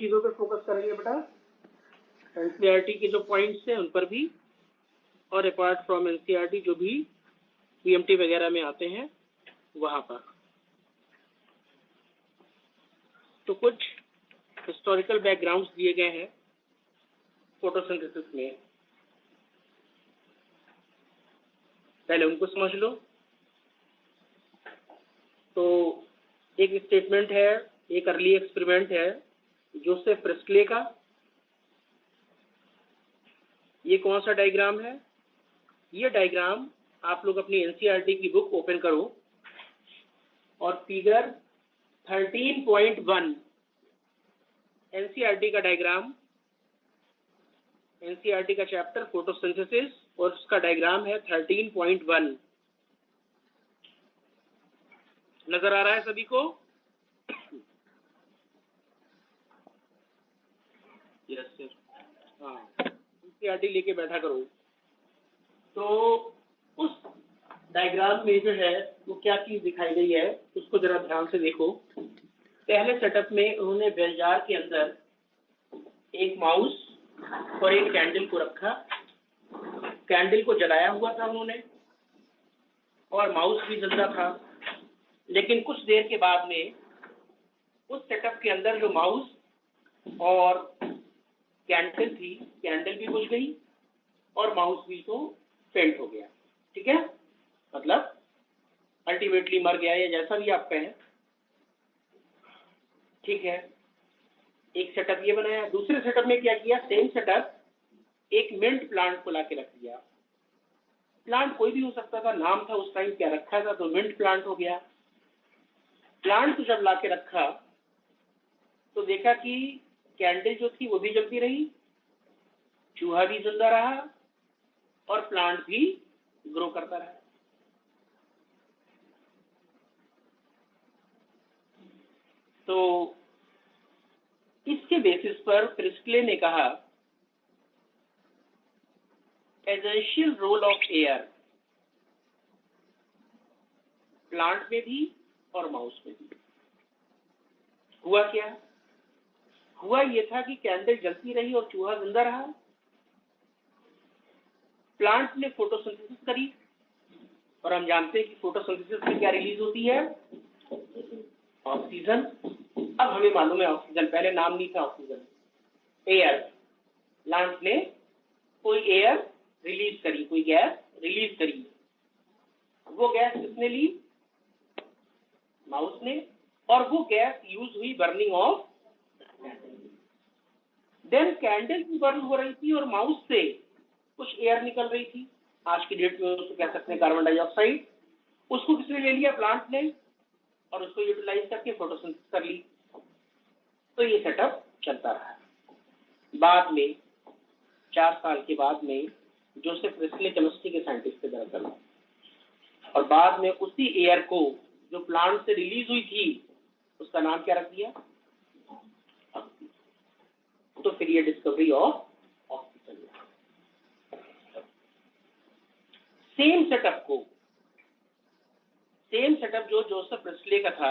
चीजों पर फोकस करेंगे बेटा, एनसीईआरटी के जो पॉइंट्स हैं उन पर भी, और अपार्ट फ्रॉम एनसीईआरटी जो भी पीएमटी वगैरह में आते हैं वहां पर। तो कुछ हिस्टोरिकल बैकग्राउंड्स दिए गए हैं फोटोसिंथेसिस में, पहले उनको समझ लो। तो एक स्टेटमेंट है, एक अर्ली एक्सपेरिमेंट है जोसेफ प्रिस्टले का। ये कौन सा डायग्राम है? ये डायग्राम आप लोग अपनी एनसीईआरटी की बुक ओपन करो और फिगर 13.1 एनसीईआरटी का डायग्राम, एनसीईआरटी का चैप्टर फोटोसिंथेसिस और उसका डायग्राम है 13.1। नजर आ रहा है सभी को? Yes sir. हाँ, एनसीईआरटी लेके बैठा करो। तो उस डायग्राम में जो है वो क्या चीज दिखाई गई है उसको जरा ध्यान से देखो। पहले सेटअप में उन्होंने बेल जार के अंदर एक माउस और एक कैंडल को रखा। कैंडल को जलाया हुआ था उन्होंने और माउस भी जलता था, लेकिन कुछ देर के बाद में उस सेटअप के अंदर जो माउस और कैंडल थी, कैंडल भी बुझ गई और माउस भी तो फेंट हो गया। ठीक है, मतलब अल्टीमेटली मर गया या जैसा भी आप कहें। ठीक है, एक सेटअप ये बनाया। दूसरे सेटअप में क्या किया? सेम सेटअप, एक मिंट प्लांट को लाके रख दिया। प्लांट कोई भी हो सकता था, नाम था उस टाइम क्या रखा था तो मिंट प्लांट हो गया। प्लांट को जब लाके रखा तो देखा कि कैंडल जो थी वो भी जलती रही, चूहा भी जिंदा रहा और प्लांट भी ग्रो करता रहा। तो इसके बेसिस पर प्रिस्टले ने कहा essential role of air, plant में भी और माउस में भी। हुआ क्या? हुआ ये था कि कैंडल जलती रही और चूहा जिंदा रहा। प्लांट ने फोटोसिंथेसिस करी और हम जानते हैं कि फोटोसिंथेसिस में क्या रिलीज होती है? ऑक्सीजन। अब हमें मालूम है ऑक्सीजन, पहले नाम नहीं था ऑक्सीजन, एयर। प्लांट ने कोई एयर रिलीज करी, कोई गैस रिलीज करी। वो गैस किसने ली? माउस ने। और वो गैस यूज हुई बर्निंग ऑफ देन कैंडल भी बर्न हो रही थी और माउस से कुछ एयर निकल रही थी, आज की डेट में उसको कह सकते हैं कार्बन डाइऑक्साइड। उसको किसने ले लिया? प्लांट ने, और उसको यूटिलाइज करके फोटोसिंथेसिस कर ली। तो ये सेटअप चलता रहा। बाद में 4 साल के बाद में जोसेफ प्रिस्टले केमिस्ट्री के साइंटिस्ट थे दरअसल, और बाद में उसी एयर को जो प्लांट से रिलीज हुई थी उसका नाम क्या रख दिया? तो फिर ये discovery of oxygen. Same setup जो जोसेफ प्रिस्टले का था,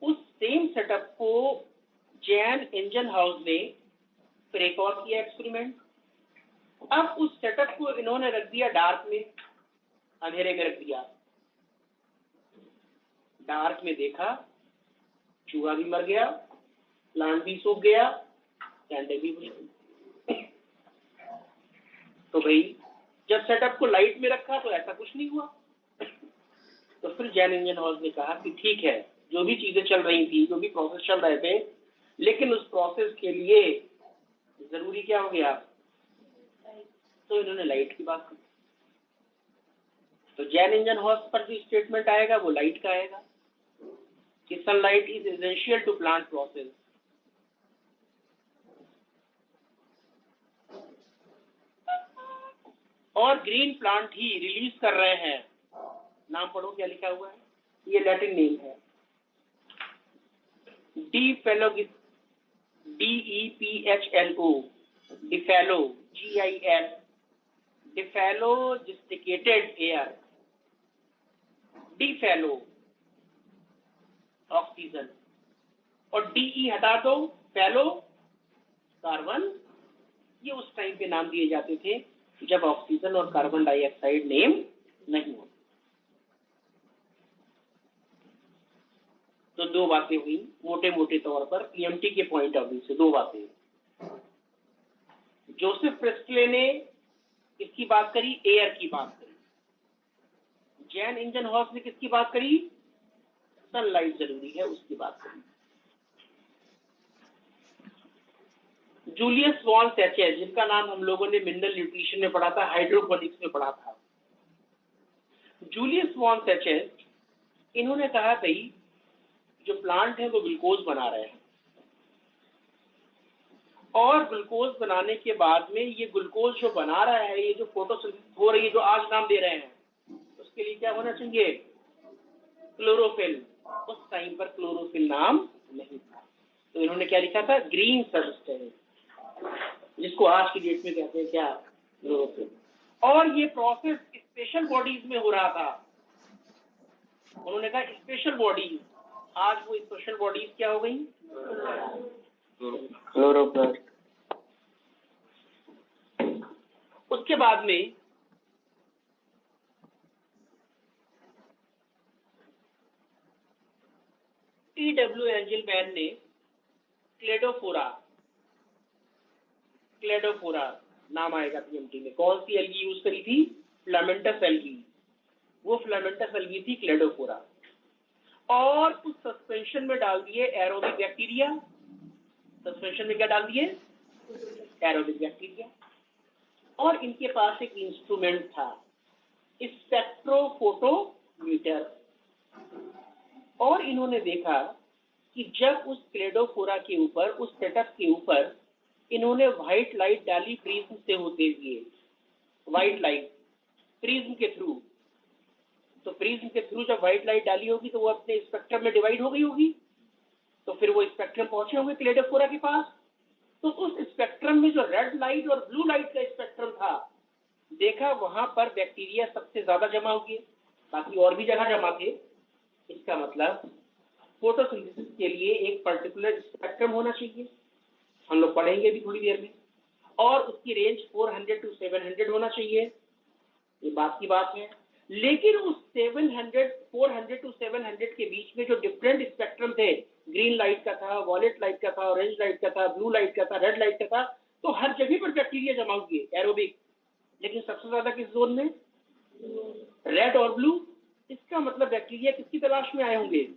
उस सेम सेटअप को जैन इंजनहाउस ने फिर एक और किया एक्सपेरिमेंट। अब उस सेटअप को इन्होंने रख दिया डार्क में, अंधेरे में रख दिया। डार्क में देखा, चूहा भी मर गया, प्लांट भी सूख गया, कैंडल भी बुझ गई। तो भाई जब सेटअप को लाइट में रखा तो ऐसा कुछ नहीं हुआ। तो फिर जैन इंजनहाउस ने कहा कि ठीक है, जो भी चीजें चल रही थी, जो भी प्रोसेस चल रहे थे, लेकिन उस प्रोसेस के लिए जरूरी क्या हो गया? तो इन्होंने लाइट की बात की। तो जैन इंजनहाउस पर जो स्टेटमेंट आएगा वो लाइट का आएगा कि sunlight is essential to plant process. और ग्रीन प्लांट ही रिलीज कर रहे हैं। नाम पढ़ो क्या लिखा हुआ है, ये लैटिन नेम है, DEPHLO, डिफेलो, GIL, डिफेलोजिस्टिकेटेड एयर, डिफेलो ऑक्सीजन, और DE हटा दो, फेलो कार्बन, ये उस टाइम पे नाम दिए जाते थे जब ऑक्सीजन और कार्बन डाइऑक्साइड नेम नहीं हो। तो दो बातें हुई मोटे मोटे तौर पर पीएमटी के पॉइंट ऑफ व्यू से, दो बातें। जोसेफ प्रेस्टले ने किसकी बात करी? एयर की बात करी। जैन इंजन हॉर्स ने किसकी बात करी? सनलाइट जरूरी है उसकी बात करी। जूलियस वॉन सैचेज, जिनका नाम हम लोगों ने मिनरल न्यूट्रिशन में पढ़ा था, हाइड्रोपोनिक्स में पढ़ा था। जूलियस वॉन सैचेज, इन्होंने कहा भाई जो प्लांट है वो ग्लूकोज बना रहे हैं, और ग्लूकोज बनाने के बाद में ये ग्लूकोज जो बना रहा है, ये जो फोटोसिंथेसिस हो रही है, जो आज नाम दे रहे हैं, उसके लिए क्या होना चाहिए? क्लोरोफिल। उस टाइम पर क्लोरोफिल नाम नहीं था, तो इन्होंने क्या लिखा था? ग्रीन सब्सटेंस, जिसको आज की डेट में कहते हैं क्या? क्लोरोफिल। और ये प्रोसेस स्पेशल बॉडीज में हो रहा था। उन्होंने कहा स्पेशल बॉडीज, आज वो स्पेशल बॉडीज क्या हो गई? क्लोरोप्लास्ट। उसके बाद में टी.डब्ल्यू. एंजलमैन ने क्लेडोफोरा नाम आएगा पीएमटी में। कौन सी एल्गी यूज करी थी? Filamentous algae. वो फिलामेंटस एल्गी थी क्लेडोफोरा। और उस सस्पेंशन में डाल दिए एरोबिक बैक्टीरिया। सस्पेंशन में क्या डाल दिए? Aerobic bacteria. और इनके पास एक इंस्ट्रूमेंट था, स्पेक्ट्रोफोटोमीटर। और इन्होंने देखा कि जब उस क्लेडोफोरा के ऊपर, उस सेटअप के ऊपर इन्होंने व्हाइट लाइट डाली प्रिज्म से होते हुए, व्हाइट लाइट प्रिज्म के थ्रू, तो प्रिज्म के थ्रू जब व्हाइट लाइट डाली होगी तो वो अपने स्पेक्ट्रम में डिवाइड हो गई होगी, तो फिर वो स्पेक्ट्रम पहुंचे होंगे क्लेडोफोरा के पास। तो उस स्पेक्ट्रम में जो रेड लाइट और ब्लू लाइट का स्पेक्ट्रम था, देखा वहां पर बैक्टीरिया सबसे ज्यादा जमा हुए, बाकी और भी जगह जमा थे। इसका मतलब फोटोसिंथेसिस के लिए एक पर्टिकुलर स्पेक्ट्रम होना चाहिए, हम लोग पढ़ेंगे भी थोड़ी देर में, और उसकी रेंज 400 to 700 होना चाहिए, ये बात की बात है। लेकिन उस 400 to 700 के बीच में जो डिफरेंट स्पेक्ट्रम थे, ग्रीन लाइट का था, वॉयलेट लाइट का था, ऑरेंज लाइट का था, ब्लू लाइट का था, रेड लाइट का था, तो हर जगह पर बैक्टीरिया जमा हुए एरोबिक। लेकिन सबसे ज्यादा किस जोन में? रेड और ब्लू। इसका मतलब बैक्टीरिया किसकी तलाश में आए होंगे?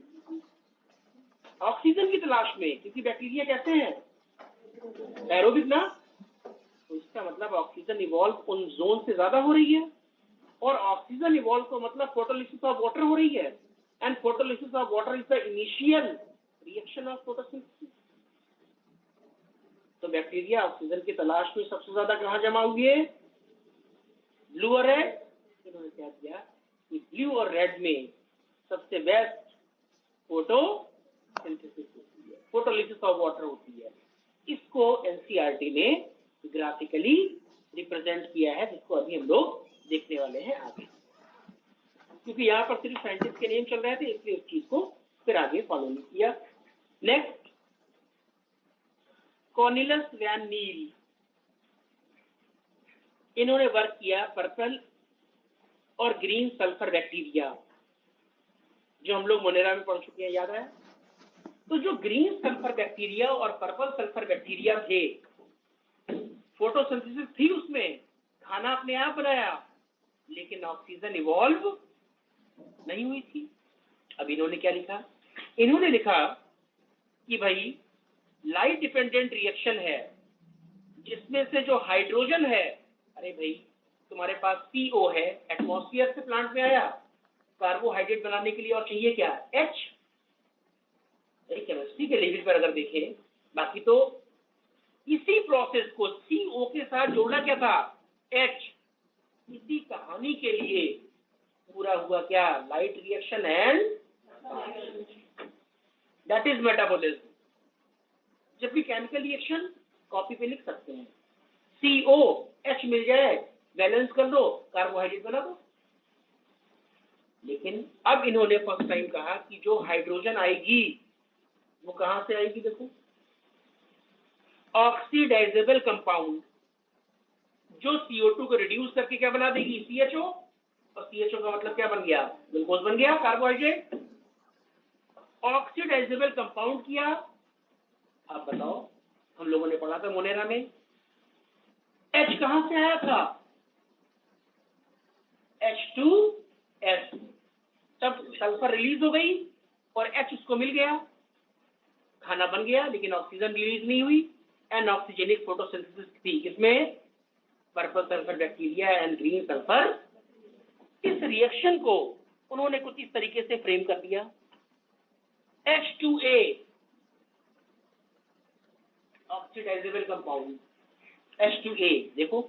ऑक्सीजन की तलाश में, क्योंकि बैक्टीरिया कैसे हैं? एरोबिक ना। तो इसका मतलब ऑक्सीजन इवॉल्व उन जोन से ज्यादा हो रही है, और ऑक्सीजन इवॉल्व को मतलब फोटोलिसिस ऑफ वाटर हो रही है, and photolysis of water is the initial reaction of photosynthesis. तो बैक्टीरिया ऑक्सीजन की तलाश में सबसे ज्यादा कहां जमा हुए? ब्लू और रेड। इन्होंने क्या किया कि ब्लू और रेड में सबसे बेस्ट फोटोसिंथेसिस होती है, फोटोलिसिस ऑफ वाटर होती है। इसको एनसीईआरटी ने ग्राफिकली रिप्रेजेंट किया है, जिसको अभी हम लोग देखने वाले हैं आगे। क्योंकि यहाँ पर सिर्फ साइंटिस्ट के नेम चल रहे थे, इसलिए उस चीज को फिर आगे फॉलो नहीं किया। नेक्स्ट, कॉर्नेलियस वैन नील, इन्होंने वर्क किया पर्पल और ग्रीन सल्फर बैक्टीरिया, जो हम लोग मोनेरा में पढ़ चुके हैं, याद है? तो जो ग्रीन सल्फर बैक्टीरिया और पर्पल सल्फर बैक्टीरिया थे, फोटोसिंथेसिस थी उसमें, खाना अपने आप बनाया, लेकिन ऑक्सीजन इवॉल्व नहीं हुई थी। अब इन्होंने क्या लिखा? इन्होंने लिखा कि भाई लाइट डिपेंडेंट रिएक्शन है, जिसमें से जो हाइड्रोजन है, अरे भाई तुम्हारे पास CO है, एटमॉस्फेयर से प्लांट में आया, कार्बोहाइड्रेट बनाने के लिए और चाहिए क्या? H। केमिस्ट्री के लेवल पर अगर देखें, बाकी तो इसी प्रोसेस को CO के साथ जोड़ना क्या था? H। इसी कहानी के लिए पूरा हुआ क्या? Light reaction and that is metabolism. जबकि केमिकल रिएक्शन कॉपी पे लिख सकते हैं, CO H मिल जाए, बैलेंस कर दो, कार्बोहाइड्रेट बना दो। लेकिन अब इन्होंने फर्स्ट टाइम कहा कि जो हाइड्रोजन आएगी वो कहां से आएगी? देखो, ऑक्सीडाइजेबल कंपाउंड जो CO2 को रिड्यूस करके क्या बना देगी, CHO, और CHO का मतलब क्या बन गया, ग्लूकोज बन गया, कार्बोहाइड्रेट। ऑक्सीडाइजेबल कंपाउंड किया। आप बताओ, हम लोगों ने पढ़ा था मोनेरा में, H कहां से आया था, H2S, तब सल्फर रिलीज हो गई और H उसको मिल गया, खाना बन गया, लेकिन ऑक्सीजन रिलीज नहीं हुई। एनऑक्सीजेनिक फोटोसिंथेसिस थी किसमें, purple sulphur bacteria and green sulphur. इस रिएक्शन को उन्होंने कुछ इस तरीके से फ्रेम कर दिया, H2A ऑक्सीडाइजेबल कंपाउंड, H2A। देखो,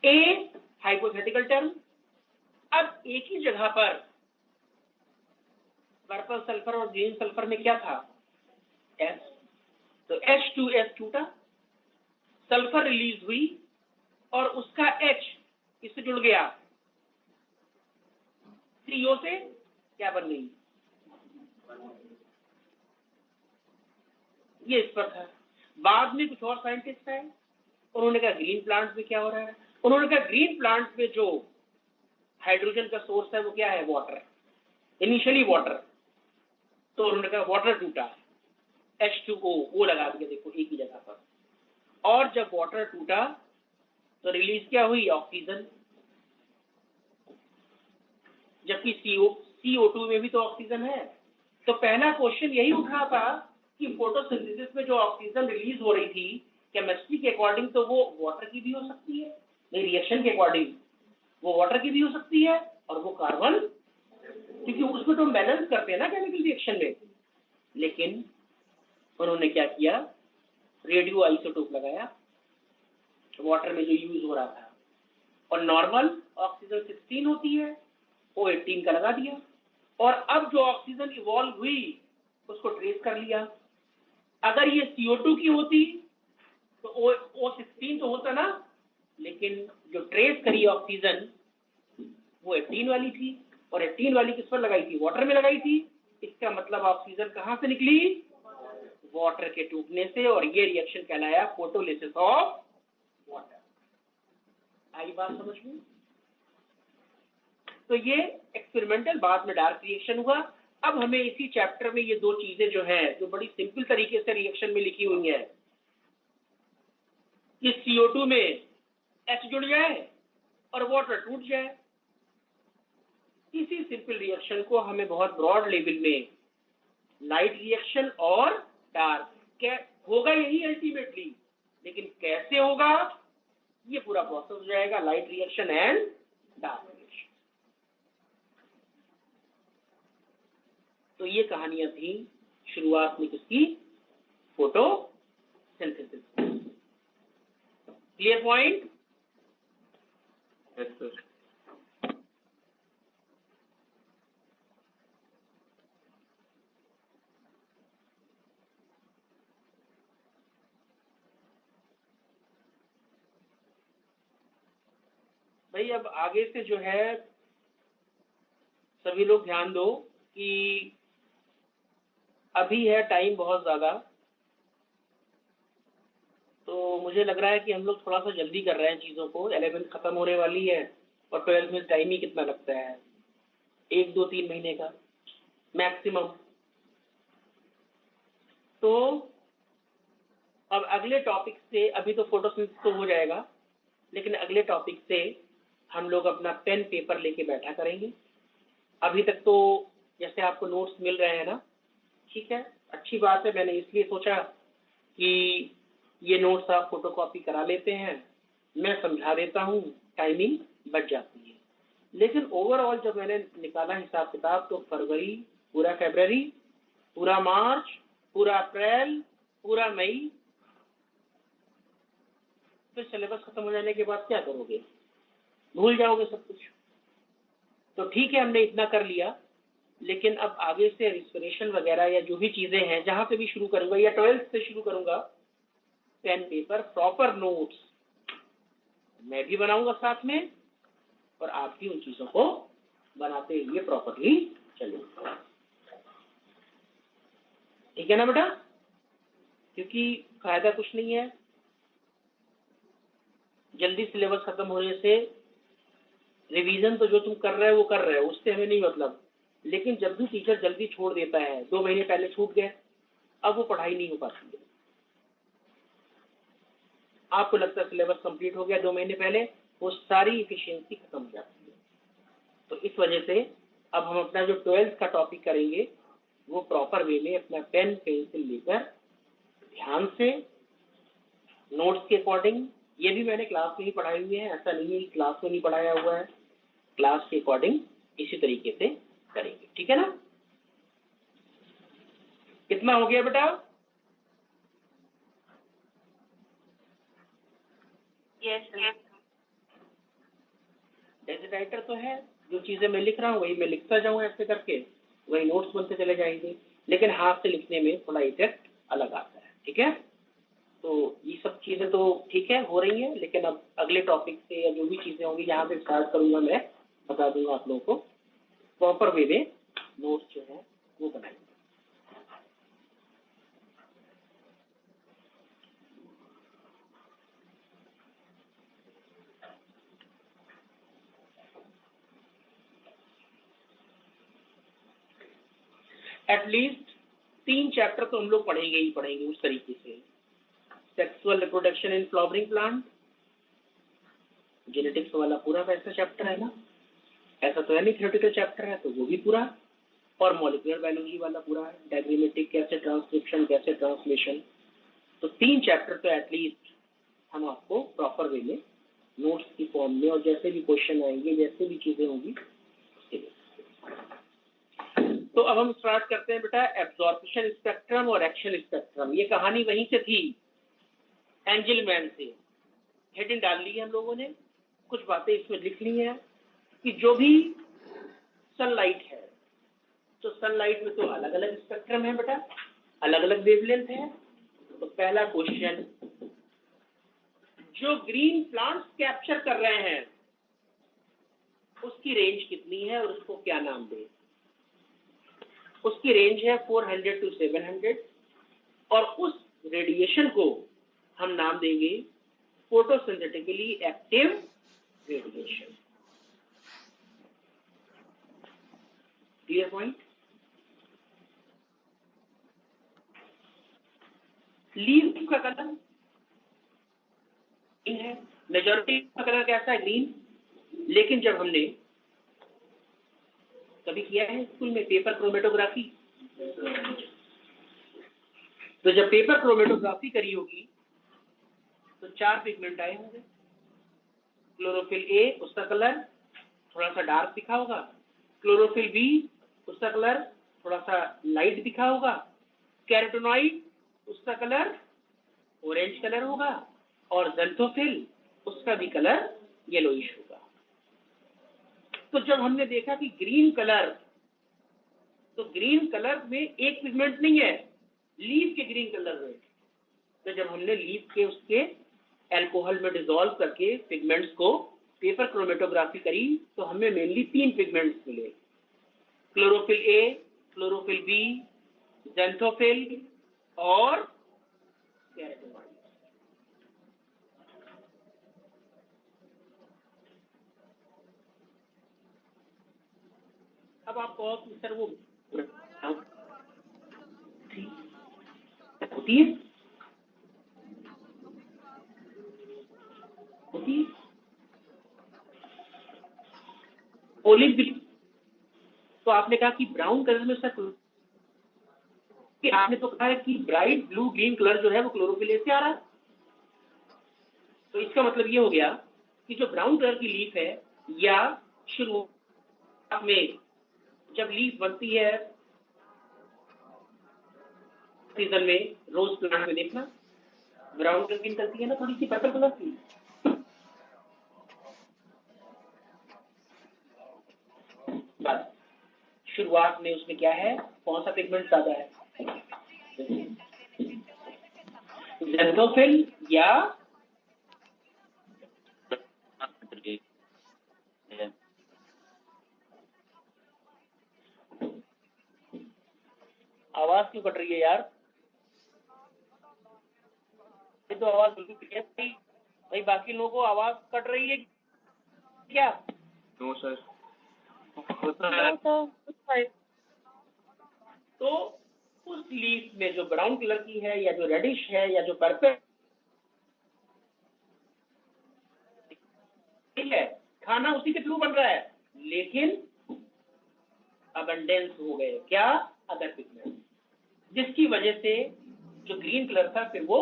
A हाइपोथेटिकल टर्म, अब एक ही जगह पर पर्पल सल्फर और ग्रीन सल्फर में क्या था, S, तो H2S टूटा, सल्फर रिलीज हुई और उसका H इससे जुड़ गया, CO से क्या बन गई, ये इस पर था। बाद में कुछ और साइंटिस्ट आए, उन्होंने कहा ग्रीन प्लांट्स में क्या हो रहा है, उन्होंने कहा ग्रीन प्लांट्स में जो हाइड्रोजन का सोर्स है वो क्या है, वाटर, इनिशियली वाटर, तो उन्होंने कहा वाटर टूटा, H2O वो लगा दिया, देखो एक ही जगह पर, और जब वाटर टूटा तो रिलीज क्या हुई, ऑक्सीजन, जबकि CO2 में भी तो ऑक्सीजन है। तो पहला क्वेश्चन यही उठ रहा था कि फोटोसिंथेसिस में जो ऑक्सीजन रिलीज हो रही थी, केमिस्ट्री के अकॉर्डिंग तो वो वाटर की भी हो सकती है, नहीं रिएक्शन के अकॉर्डिंग वो वाटर की भी हो सकती है, और वो कार्बन, क्योंकि उसको तो हम बैलेंस करते हैं ना केमिकल रिएक्शन में। लेकिन उन्होंने क्या किया, रेडियो आइसोटोप लगाया वाटर में जो यूज हो रहा था, और नॉर्मल ऑक्सीजन 16 होती है, वो 18 का लगा दिया, और अब जो ऑक्सीजन इवॉल्व हुई उसको ट्रेस कर लिया। अगर ये CO2 की होती तो O 16 तो होता ना, लेकिन जो ट्रेस करी ऑक्सीजन वो 18 वाली थी, और 18 वाली किस पर लगाई थी, वाटर में लगाई थी। इसका मतलब ऑक्सीजन कहां से निकली, वाटर के टूटने से, और ये रिएक्शन कहलाया फोटोलिसिस ऑफ वाटर। आई बात समझ में। तो ये एक्सपेरिमेंटल, बाद में डार्क रिएक्शन हुआ। अब हमें इसी चैप्टर में ये दो चीजें जो है, जो बड़ी सिंपल तरीके से रिएक्शन में लिखी हुई है, कि CO2 में H जुड़ जाए और वाटर टूट जाए, इसी सिंपल रिएक्शन को हमें बहुत ब्रॉड लेवल में लाइट रिएक्शन और डार्क, होगा यही अल्टीमेटली, लेकिन कैसे होगा ये पूरा प्रोसेस हो जाएगा, light reaction and dark reaction. तो ये कहानियां थी शुरुआत में किसकी, photosynthesis. Clear point? Yes sir. भाई अब आगे से जो है सभी लोग ध्यान दो कि अभी है टाइम बहुत ज्यादा, तो मुझे लग रहा है कि हम लोग थोड़ा सा जल्दी कर रहे हैं चीजों को। 11th खत्म होने वाली है और 12th में टाइम ही कितना लगता है, 1 2 3 महीने का मैक्सिमम। तो अब अगले टॉपिक से, अभी तो फोटोसिंथेसिस तो हो जाएगा, लेकिन अगले टॉपिक से हम लोग अपना पेन पेपर लेके बैठा करेंगे। अभी तक तो जैसे आपको नोट्स मिल रहे हैं ना, ठीक है, अच्छी बात है। मैंने इसलिए सोचा कि ये नोट्स आप फोटोकॉपी करा लेते हैं, मैं समझा देता हूँ, टाइमिंग बच जाती है। लेकिन ओवरऑल जब मैंने निकाला हिसाब किताब, तो फरवरी, पूरा फरवरी, पूरा मार्च, पूरा अप्रैल, पूरा मई, फिर सिलेबस खत्म हो जाने के बाद क्या करोगे, भूल जाओगे सब कुछ। तो ठीक है, हमने इतना कर लिया, लेकिन अब आगे से रिस्पिरेशन वगैरह या जो भी चीजें हैं, जहां से भी शुरू करूंगा, या 12th से शुरू करूंगा, पेन पेपर प्रॉपर नोट्स मैं भी बनाऊंगा साथ में, और आप भी उन चीजों को बनाते हुए प्रॉपरली चलेंगे। ठीक है ना बेटा? क्योंकि फायदा कुछ नहीं है, जल्दी सिलेबस खत्म होने से रिवीजन तो जो तुम कर रहे हो वो कर रहे हो, उससे हमें नहीं मतलब। लेकिन जब भी टीचर जल्दी छोड़ देता है, 2 महीने पहले छूट गए, अब वो पढ़ाई नहीं हो पाती है। आपको लगता है सिलेबस कंप्लीट हो गया 2 महीने पहले, वो सारी इफिशियंसी खत्म हो जाती है। तो इस वजह से अब हम अपना जो 12th का टॉपिक करेंगे वो प्रॉपर वे में अपना पेन पेंसिल लेकर ध्यान से नोट्स के अकॉर्डिंग, ये भी मैंने क्लास में ही पढ़ाई हुई है, ऐसा नहीं है कि क्लास में नहीं पढ़ाया हुआ है, क्लास के अकॉर्डिंग इसी तरीके से करेंगे। ठीक है ना? कितना हो गया बेटा? डेजिट राइटर तो है, जो चीजें मैं लिख रहा हूँ वही मैं लिखता जाऊँ ऐसे करके, वही नोट्स बनते चले जाएंगे, लेकिन हाथ से लिखने में थोड़ा इफेक्ट अलग आता है। ठीक है? तो ये सब चीजें तो ठीक है, हो रही है, लेकिन अब अगले टॉपिक से या जो भी चीजें होंगी यहाँ से स्टार्ट करूंगा, मैं बता दूंगा आप लोगों को प्रॉपर वे में नोट्स जो है वो बनाएंगे। एटलीस्ट 3 चैप्टर तो हम लोग पढ़ेंगे ही पढ़ेंगे उस तरीके से। Sexual reproduction in flowering plant, genetics वाला पूरा वैसा चैप्टर है ना, ऐसा तो है नहीं थ्योरेटिकल चैप्टर है, तो वो भी पूरा, और मॉलिक्यूलर बायोलॉजी वाला पूरा है, डायग्रामेटिक कैसे ट्रांसक्रिप्शन कैसे ट्रांसलेशन। तो 3 चैप्टर तो एटलीस्ट हम आपको प्रॉपर वे में नोट्स की फॉर्म में, और जैसे भी क्वेश्चन आएंगे जैसे भी चीजें होंगी उसके लिए। तो अब हम स्टार्ट करते हैं बेटा एब्जॉर्प्शन स्पेक्ट्रम और एक्शन स्पेक्ट्रम। ये कहानी वहीं से थी, एंजलमैन से। हेडिंग डाल ली है हम लोगों ने, कुछ बातें इसमें लिख ली है कि जो भी सनलाइट है, तो सनलाइट में तो अलग अलग स्पेक्ट्रम है बेटा, अलग अलग वेवलेंथ है। तो पहला क्वेश्चन, जो ग्रीन प्लांट्स कैप्चर कर रहे हैं उसकी रेंज कितनी है और उसको क्या नाम दें? उसकी रेंज है 400 to 700, और उस रेडिएशन को हम नाम देंगे photosynthetically active radiation. Clear point? Leave का कलर ग्रीन है, मेजॉरिटी का कलर कैसा है? ग्रीन। लेकिन जब हमने कभी किया है स्कूल में पेपर क्रोमेटोग्राफी, तो जब पेपर क्रोमेटोग्राफी करी होगी तो 4 पिगमेंट आए होंगे। क्लोरोफिल ए, उसका कलर थोड़ा सा डार्क दिखा होगा, क्लोरोफिल बी, उसका कलर थोड़ा सा लाइट दिखा होगा, कैरोटीनॉइड, उसका कलर ऑरेंज कलर होगा, और ज़ैंथोफिल, उसका भी कलर येलोइश होगा। तो जब हमने देखा कि ग्रीन कलर, तो ग्रीन कलर में एक पिगमेंट नहीं है लीफ के ग्रीन कलर में, तो जब हमने लीफ के उसके अल्कोहल में डिसॉल्व करके पिगमेंट्स को पेपर क्रोमेटोग्राफी करी, तो हमें मेनली 3 पिगमेंट्स मिले, chlorophyll A, chlorophyll B, xanthophyll और कैरोटीनॉइड। अब आप कहो कि सर वो होती है ओलिव ग्रीन, तो आपने कहा कि ब्राउन कलर में सर, कि आपने तो कहा है कि ब्राइट ब्लू ग्रीन कलर जो है वो क्लोरोफिल से आ रहा है, तो इसका मतलब ये हो गया कि जो ब्राउन कलर की लीफ है, या शुरुआत में जब लीफ बनती है सीजन में, रोज प्लांट में देखना ब्राउन कलर की निकलती है ना, थोड़ी सी पर्पल कलर की, बस शुरुआत में उसमें क्या है, कौन सा पिगमेंट ज्यादा है? ज़ैंथोफिल या आवाज क्यों कट रही है यार? ये तो आवाज बिल्कुल क्लियर थी भाई, बाकी लोगों को आवाज कट रही है क्या? No sir. तो उस लीफ में जो ब्राउन कलर की है या जो रेडिश है या जो पर्पल है, खाना उसी के थ्रू बन रहा है, लेकिन अबंडेंस हो गए क्या? अदर पिगमेंट, जिसकी वजह से जो ग्रीन कलर था फिर वो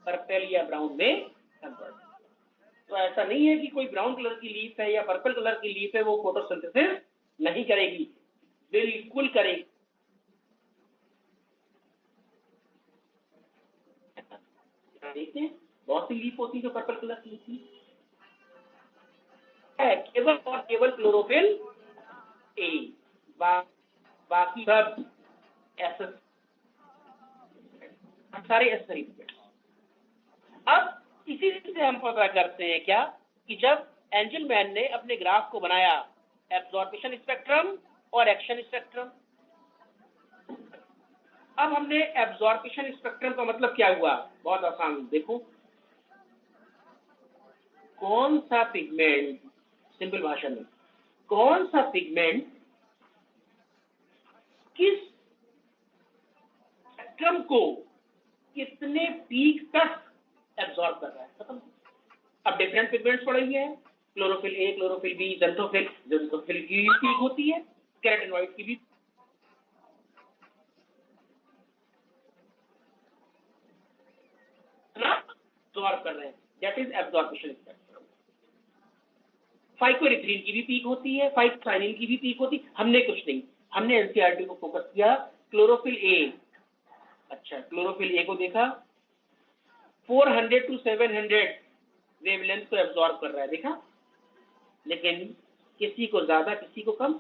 पर्पल या ब्राउन में कन्वर्ट। तो ऐसा नहीं है कि कोई ब्राउन कलर की लीफ है या पर्पल कलर की लीफ है वो फोटोसिंथेसिस नहीं करेगी, बिल्कुल करेगी। देखते हैं बहुत सी लीफ होती है जो पर्पल कलर की होती है, केवल और केवल क्लोरोफिल ए, बाकी सब एसेस, सारे एसेसरी पिगमेंट्स। अब इसी से हम पता करते हैं क्या कि जब एंजलमैन ने अपने ग्राफ को बनाया, एब्जॉर्प्शन स्पेक्ट्रम और एक्शन स्पेक्ट्रम। अब हमने एब्जॉर्प्शन स्पेक्ट्रम का मतलब क्या हुआ, बहुत आसान, देखो कौन सा पिगमेंट, सिंपल भाषा में, कौन सा पिगमेंट किस स्पेक्ट्रम को कितने पीक तक एब्जॉर्ब कर रहा है, खत्म। अब डिफरेंट पिगमेंट्स पड़े हुए हैं, chlorophyll A, chlorophyll B, xanthophyll, xanthophyll की भी पीक होती है, कैरोटीनॉइड की भी एब्जॉर्ब कर रहे हैं, that is absorption spectrum. Phycoerythrin की भी पीक होती है, फाइकोसाइनिन की भी पीक होती है। हमने कुछ नहीं, हमने एनसीईआरटी को फोकस किया क्लोरोफिल ए। अच्छा, क्लोरोफिल ए को देखा 400 to 700 वेवलेंथ को एब्जॉर्ब कर रहा है, देखा, लेकिन किसी को ज्यादा किसी को कम।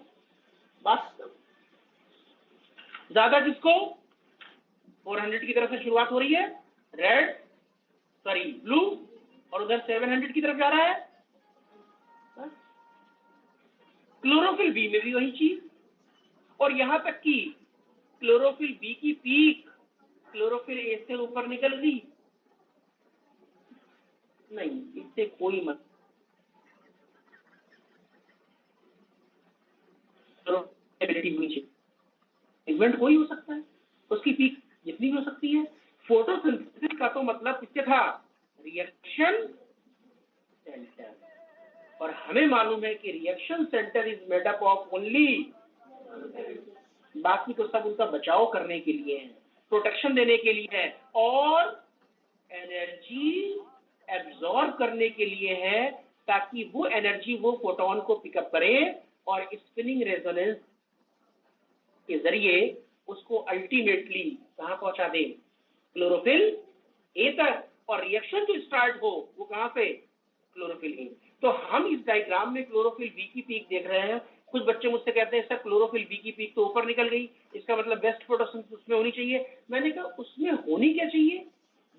बस ज्यादा किसको, 400 की तरफ से शुरुआत हो रही है, रेड सॉरी ब्लू, और उधर 700 की तरफ जा रहा है। क्लोरोफिल बी में भी वही चीज, और यहां तक कि क्लोरोफिल बी की पीक क्लोरोफिल ए से ऊपर निकल गई नहीं, इससे कोई मत, पिगमेंट कोई हो सकता है, उसकी पीक जितनी भी हो सकती है। फोटोसिंथेसिस का तो मतलब किससे था, रिएक्शन सेंटर, और हमें मालूम है कि reaction centre is made up of only, बाकी तो सब उनका बचाव करने के लिए है, प्रोटेक्शन देने के लिए है, और एनर्जी एब्जॉर्ब करने के लिए है, ताकि वो एनर्जी वो फोटोन को पिकअप करे और स्पिनिंग रेजोनेंस के जरिए उसको अल्टीमेटली कहां पहुंचा दे, क्लोरोफिल ए तक, और रिएक्शन जो स्टार्ट हो वो कहां से, क्लोरोफिल ए। तो हम इस डायग्राम में क्लोरोफिल बी की पीक देख रहे हैं। कुछ बच्चे मुझसे कहते हैं सर क्लोरोफिल बी की पीक तो ऊपर निकल गई, इसका मतलब बेस्ट फोटोसिंथेसिस उसमें होनी चाहिए। मैंने कहा उसमें होनी क्या चाहिए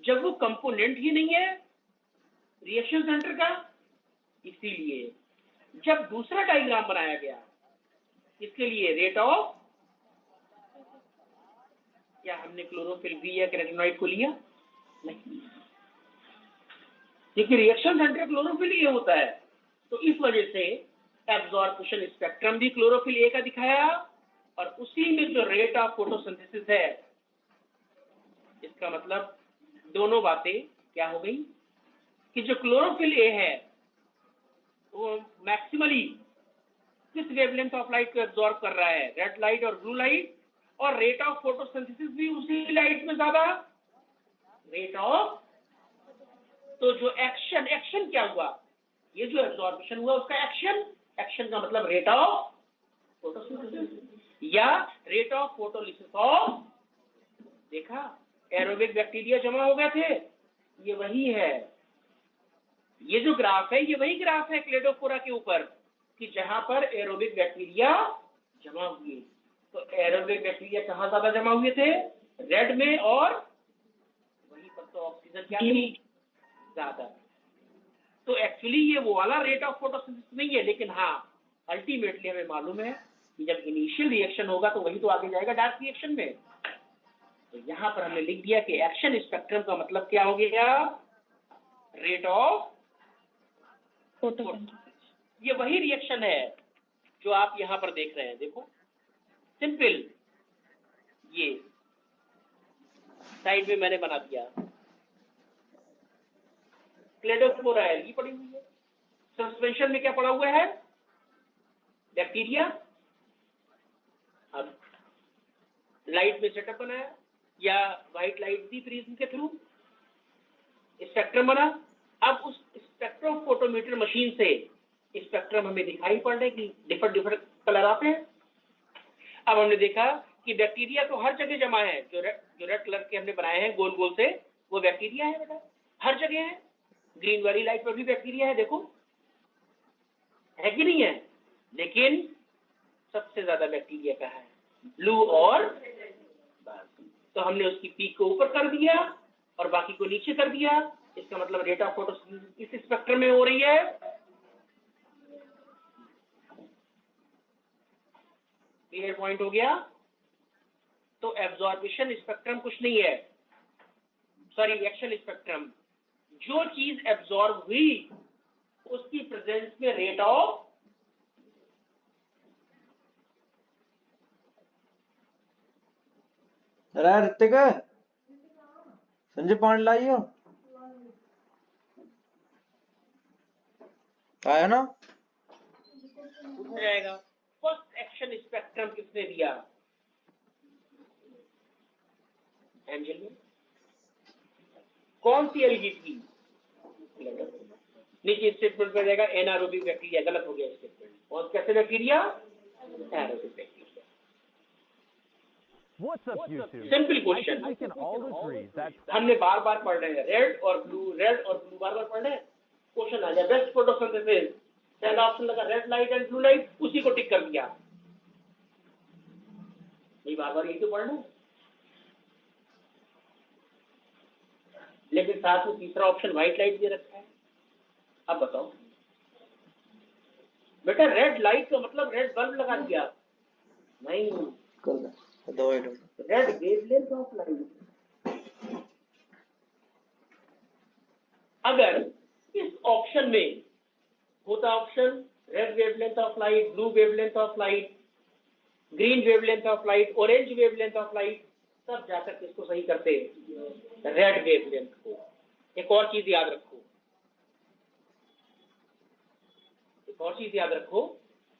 जब वो कंपोनेंट ही नहीं है रिएक्शन सेंटर का। इसीलिए जब दूसरा डायग्राम बनाया गया, इसके लिए रेट ऑफ, क्या हमने क्लोरोफिल बी या कैरोटीनॉइड को लिया, नहीं, क्योंकि रिएक्शन सेंटर क्लोरोफिल ए होता है। तो इस वजह से एब्जॉर्प्शन स्पेक्ट्रम भी क्लोरोफिल ए का दिखाया, और उसी में जो रेट ऑफ फोटोसिंथेसिस है, इसका मतलब दोनों बातें क्या हो गई कि जो क्लोरोफिल ए है वो मैक्सिमली किस वेवलेंथ ऑफ लाइट को एब्जॉर्ब कर रहा है, रेड लाइट और ब्लू लाइट, और रेट ऑफ फोटोसिंथेसिस भी उसी लाइट में ज्यादा, रेट ऑफ। तो जो एक्शन, एक्शन क्या हुआ, ये जो एब्जॉर्प्शन हुआ उसका एक्शन, एक्शन का मतलब रेट ऑफ फोटोसिंथेसिस या रेट ऑफ फोटोलिसिस ऑफ, देखा एरोबिक बैक्टीरिया जमा हो गए थे, ये वही है, ये जो ग्राफ है ये वही ग्राफ है क्लेडोफोरा के ऊपर कि जहां पर एरोबिक बैक्टीरिया जमा हुए। तो एरोबिक बैक्टीरिया कहाँ ज्यादा जमा हुए थे, रेड में, और वहीं पर तो ऑक्सीजन क्या थी, ज्यादा। तो एक्चुअली ये वो वाला रेट ऑफ फोटोसिंथेसिस नहीं है, लेकिन हाँ अल्टीमेटली हमें मालूम है कि जब इनिशियल रिएक्शन होगा तो वही तो आगे जाएगा डार्क रिएक्शन में। तो यहाँ पर हमने लिख दिया कि एक्शन स्पेक्ट्रम का मतलब क्या हो गया, रेट ऑफ फोटोसिंथेसिस। ये वही रिएक्शन है जो आप यहां पर देख रहे हैं। देखो सिंपल, ये साइड में मैंने बना दिया, क्लेडोस्पोरा एल्गी पड़ी हुई है, सस्पेंशन में क्या पड़ा हुआ है, बैक्टीरिया। अब लाइट में सेटअप बनाया या व्हाइट लाइट दी प्रिज्म के थ्रू, स्पेक्ट्रम बना। अब उस स्पेक्ट्रोफोटोमीटर मशीन से स्पेक्ट्रम हमें दिखाई पड़ रहे कि डिफरेंट कलर आते हैं। अब हमने देखा कि बैक्टीरिया तो हर जगह जमा है, जो रेड कलर के हमने बनाए हैं गोल गोल से, वो बैक्टीरिया है बेटा, हर जगह है। ग्रीन वाली लाइट पर भी बैक्टीरिया है, देखो है कि नहीं है। लेकिन सबसे ज्यादा बैक्टीरिया का है ब्लू और बस। तो हमने उसकी पीक को ऊपर कर दिया और बाकी को नीचे कर दिया। इसका मतलब रेट ऑफ फोटोसिंथेसिस इस स्पेक्ट्रम में हो रही है। क्लियर पॉइंट हो गया। तो एब्जॉर्बिशन स्पेक्ट्रम कुछ नहीं है, सॉरी रिएक्शन स्पेक्ट्रम, जो चीज एब्जॉर्ब हुई उसकी प्रेजेंस में रेट ऑफ ऋतिक संजय पानी लाइयो आया ना पूछा जाएगा। फर्स्ट एक्शन स्पेक्ट्रम किसने दिया, एंजल में। कौन सी एल्गी थी, नीचे स्टेटमेंट में जाएगा एनारोबिक बैक्टीरिया, गलत हो गया स्टेटमेंट। और कैसे bacteria, anaerobic bacteria. Simple question, हमने बार बार पढ़ रहे हैं रेड और ब्लू बार बार पढ़ रहे हैं। क्वेश्चन आ गया बेस्ट फोटोसिंथेसिस, पहला ऑप्शन लगा red light and blue light, उसी को टिक कर दिया। नहीं बार बार यही तो पढ़ना है। लेकिन साथ में तीसरा ऑप्शन व्हाइट लाइट दे रखा है। अब बताओ बेटा, रेड लाइट का मतलब रेड बल्ब लगा दिया, नहीं रेड वेवलेंथ ऑफ लाइट। अगर इस ऑप्शन में होता option red wavelength of light, blue wavelength of light, green wavelength of light, orange wavelength of light, तब जाकर इसको सही करते रेड वेवलेंथ को। एक और चीज याद रखो,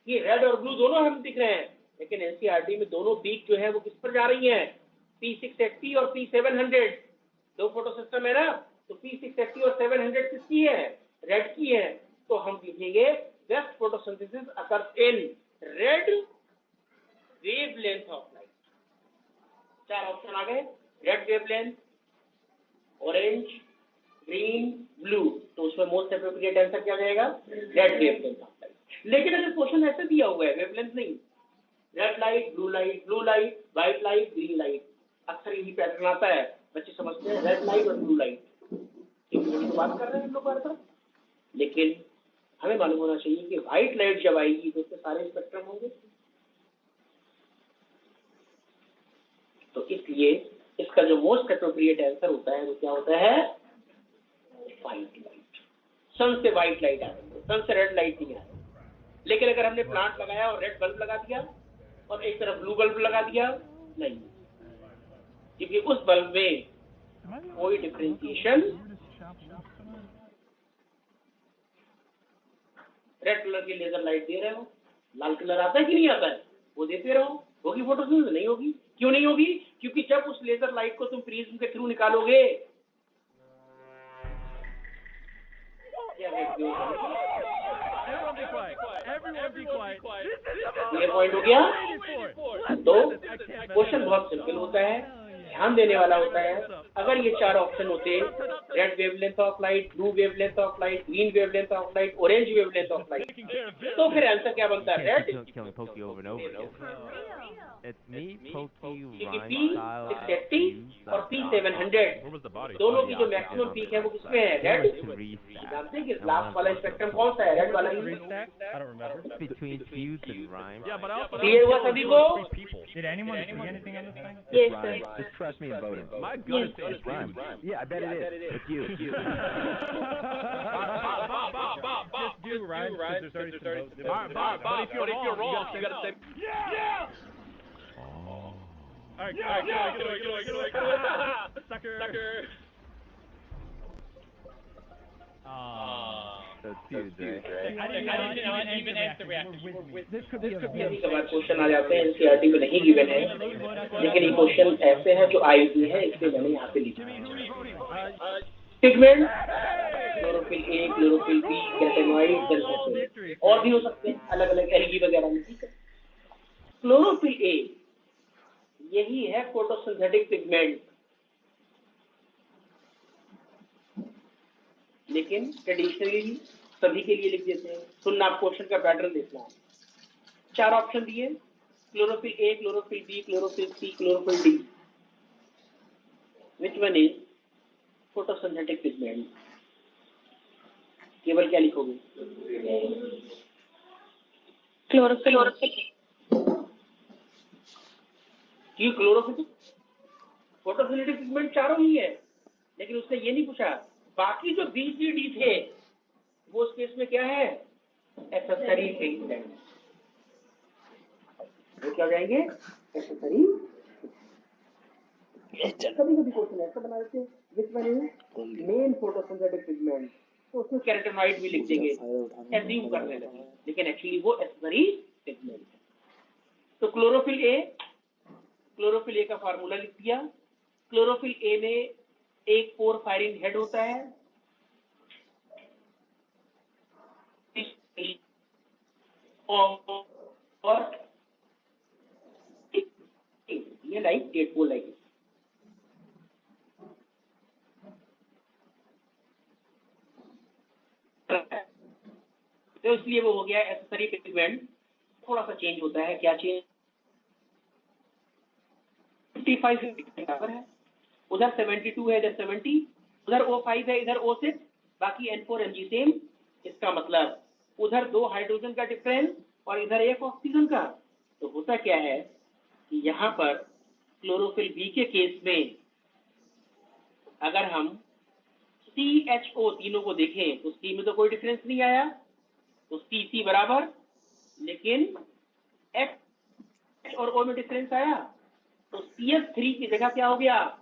कि रेड और ब्लू दोनों हम दिख रहे हैं, लेकिन एनसीईआरटी में दोनों पीक जो है वो किस पर जा रही हैं, P680 और P700। दो फोटो सिस्टम है ना, तो P680 और 700 किसकी है, रेड की है। तो हम लिखेंगे best photosynthesis occurs in red wavelength of light. चार ऑप्शन आ गए, red wavelength, orange, green, blue. तो उसमें मोस्ट एप्रोप्रिएट आंसर क्या जाएगा, रेड वेवलेंथ ऑफ लाइट। लेकिन अगर क्वेश्चन ऐसे दिया हुआ है वेवलेंथ नहीं, red light, blue light, white light, green light, अक्सर यही पैटर्न आता है, बच्चे समझते हैं रेड लाइट और ब्लू लाइट, तो बात कर रहे हैं हम लोग बार बार। लेकिन हमें मालूम होना चाहिए कि व्हाइट लाइट जब आएगी तो उसके सारे स्पेक्ट्रम होंगे। तो इसलिए इसका जो मोस्ट एप्रोप्रिएट आंसर होता है वो क्या होता है, व्हाइट लाइट। सन से व्हाइट लाइट आ रही है, सन से रेड लाइट नहीं आ रही। लेकिन अगर हमने प्लांट लगाया और रेड बल्ब लगा दिया और एक तरफ ब्लू बल्ब लगा दिया, नहीं, क्योंकि उस बल्ब में कोई डिफरेंशिएशन, रेड कलर की लेजर लाइट दे रहे हो, लाल कलर आता है कि नहीं आता है, वो देते रहो, होगी फोटोसिंथेसिस? नहीं होगी। क्यों नहीं होगी, क्योंकि जब उस लेजर लाइट को तुम प्रिज्म के थ्रू निकालोगे, ये पॉइंट हो गया। तो क्वेश्चन बहुत सिंपल होता है, ध्यान देने वाला होता है। अगर ये चार ऑप्शन होते, red wavelength of light, blue wavelength of light, green wavelength of light, orange wavelength of light, तो फिर आंसर क्या बनता है, रेड। It's me, Pokey, क्योंकि Rhyme, P680 और P700 दोनों की जो मैक्सिमम पीक है वो किसमें है, रेड। जानते हैं कि लास्ट वाला स्पेक्ट्रम कौन सा है, रेड वाला ही। between Fuse and Rhyme. Clear हुआ सभी को? Did anyone see anything on this thing? Yes, sir. Just press trust me and vote him. My goodness, It's rhyme. Yeah, I bet it is. It's you. Bob, Just do rhyme, because there's already some votes. Bob, but if you're wrong, you gotta say, yeah! All right, Get away. Sucker. So it's feuds, right? I didn't know even answer reaction. This could be a कभी कभार question आ जाते हैं NCERT में नहीं given है, लेकिन ये question ऐसे हैं जो आए हुए हैं, इसलिए मैंने यहाँ पे लिखा है। Pigment, chlorophyll A, chlorophyll B, कैटेनॉइड, और भी हो सकते हैं अलग अलग एल्गी वगैरह में, ठीक है। क्लोरोफिल ए यही है फोटोसिंथेटिक पिगमेंट, लेकिन ट्रेडिशनली सभी के लिए लिख देते हैं। सुनना, आप क्वेश्चन का पैटर्न देखना है। 4 ऑप्शन दिए, chlorophyll A, chlorophyll B, chlorophyll C, chlorophyll D. Which one is photosynthetic pigment? केवल क्या लिखोगे? क्लोरोफिल। क्यों क्लोरोफिल? फोटोसिंथेटिक पिगमेंट चारों ही है, लेकिन उसने ये नहीं पूछा बाकी जो बी सी डी थे वो उस केस में क्या है? Accessory pigment. वो क्या जाएंगे? एक्सेसरी। कभी कभी क्वेश्चन ऐसा बना देते हैं विच one is main photosynthetic pigment, तो उसमें कैरोटीनॉइड भी लिख देंगे, एज्यूम करने लगे, लेकिन एक्चुअली वो एक्सेसरी पिगमेंट है। तो क्लोरोफिल ए का फार्मूला लिख दिया। क्लोरोफिल ए में एक पोर फायरिंग हेड होता है, और ये लाइक डेट पोल लाइक, तो इसलिए वो हो गया एक्सेसरी पिगमेंट। थोड़ा सा चेंज होता है, क्या चेंज? 55 बराबर है, उधर 72 है, इधर 70, उधर O5 है, इधर O6, बाकी N4 Mg सेम। इसका मतलब उधर 2 हाइड्रोजन का डिफरेंस और इधर 1 ऑक्सीजन का। तो होता क्या है कि यहाँ पर क्लोरोफिल बी के केस में अगर हम CHO तीनों को देखें तो C में तो कोई डिफरेंस नहीं आया, तो CC बराबर, लेकिन H और O में डिफरेंस आया, तो CH3 की जगह क्या हो गया?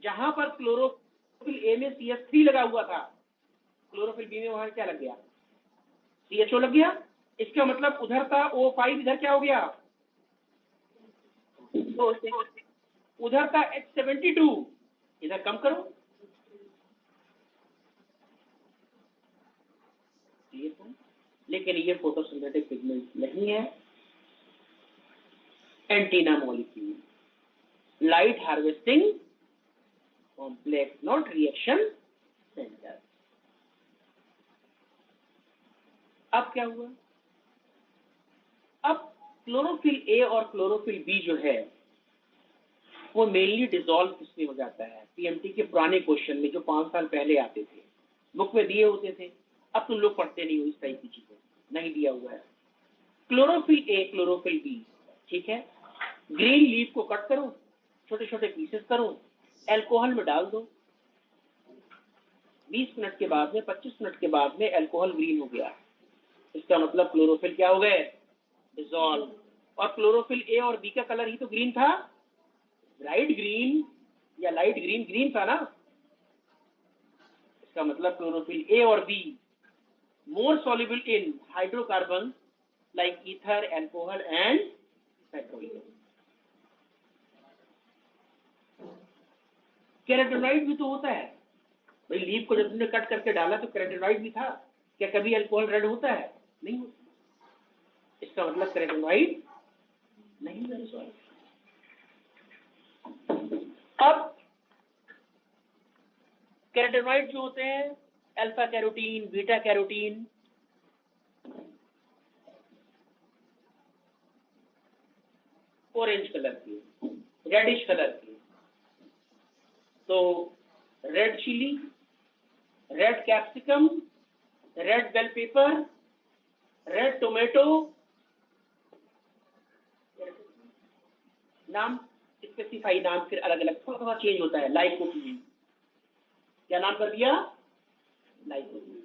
जहां पर क्लोरोफिल ए में CH3 लगा हुआ था, क्लोरोफिल बी में वहां क्या लग गया? CHO लग गया। इसका मतलब उधर का O5 इधर क्या हो गया? उधर का H72 इधर कम करो, लेकिन ये फोटोसिंथेटिक पिगमेंट नहीं है। Antenna molecule, light harvesting complex, not reaction centre. अब क्या हुआ? अब क्लोरोफिल ए और क्लोरोफिल बी जो है वो मेनली डिसॉल्व किसमें हो जाता है? पीएमटी के पुराने क्वेश्चन में जो 5 साल पहले आते थे, बुक में दिए होते थे, अब तुम लोग पढ़ते नहीं हो इस टाइप की चीजें, नहीं दिया हुआ है। क्लोरोफिल ए, क्लोरोफिल बी, ठीक है, ग्रीन लीफ को कट करो, छोटे छोटे पीसेस करो, अल्कोहल में डाल दो, 20 मिनट के बाद में, 25 मिनट के बाद में अल्कोहल ग्रीन हो गया। इसका मतलब क्लोरोफिल क्या हो गए? डिसॉल्व। और क्लोरोफिल ए और बी का कलर ही तो ग्रीन था, ब्राइट ग्रीन या लाइट ग्रीन, ग्रीन था ना। इसका मतलब क्लोरोफिल ए और B more soluble in hydrocarbons like ether, alcohol and petroleum. Carotenoid भी तो होता है भाई, लीफ को जब तुमने कट करके डाला तो कैरोटीनॉइड भी था, क्या कभी अल्कोहल रेड होता है? नहीं होता। इसका मतलब कैरोटीनॉइड नहीं है। अब कैरोटीनॉइड जो होते हैं, alpha carotene, beta carotene, orange colour की, रेडिश कलर की, तो red chilli, red capsicum, red bell pepper, red tomato, नाम स्पेसिफाई, नाम फिर अलग अलग थोड़ा थोड़ा चेंज होता है। लाइकोपीन, क्या नाम कर दिया? लाइकोपीन।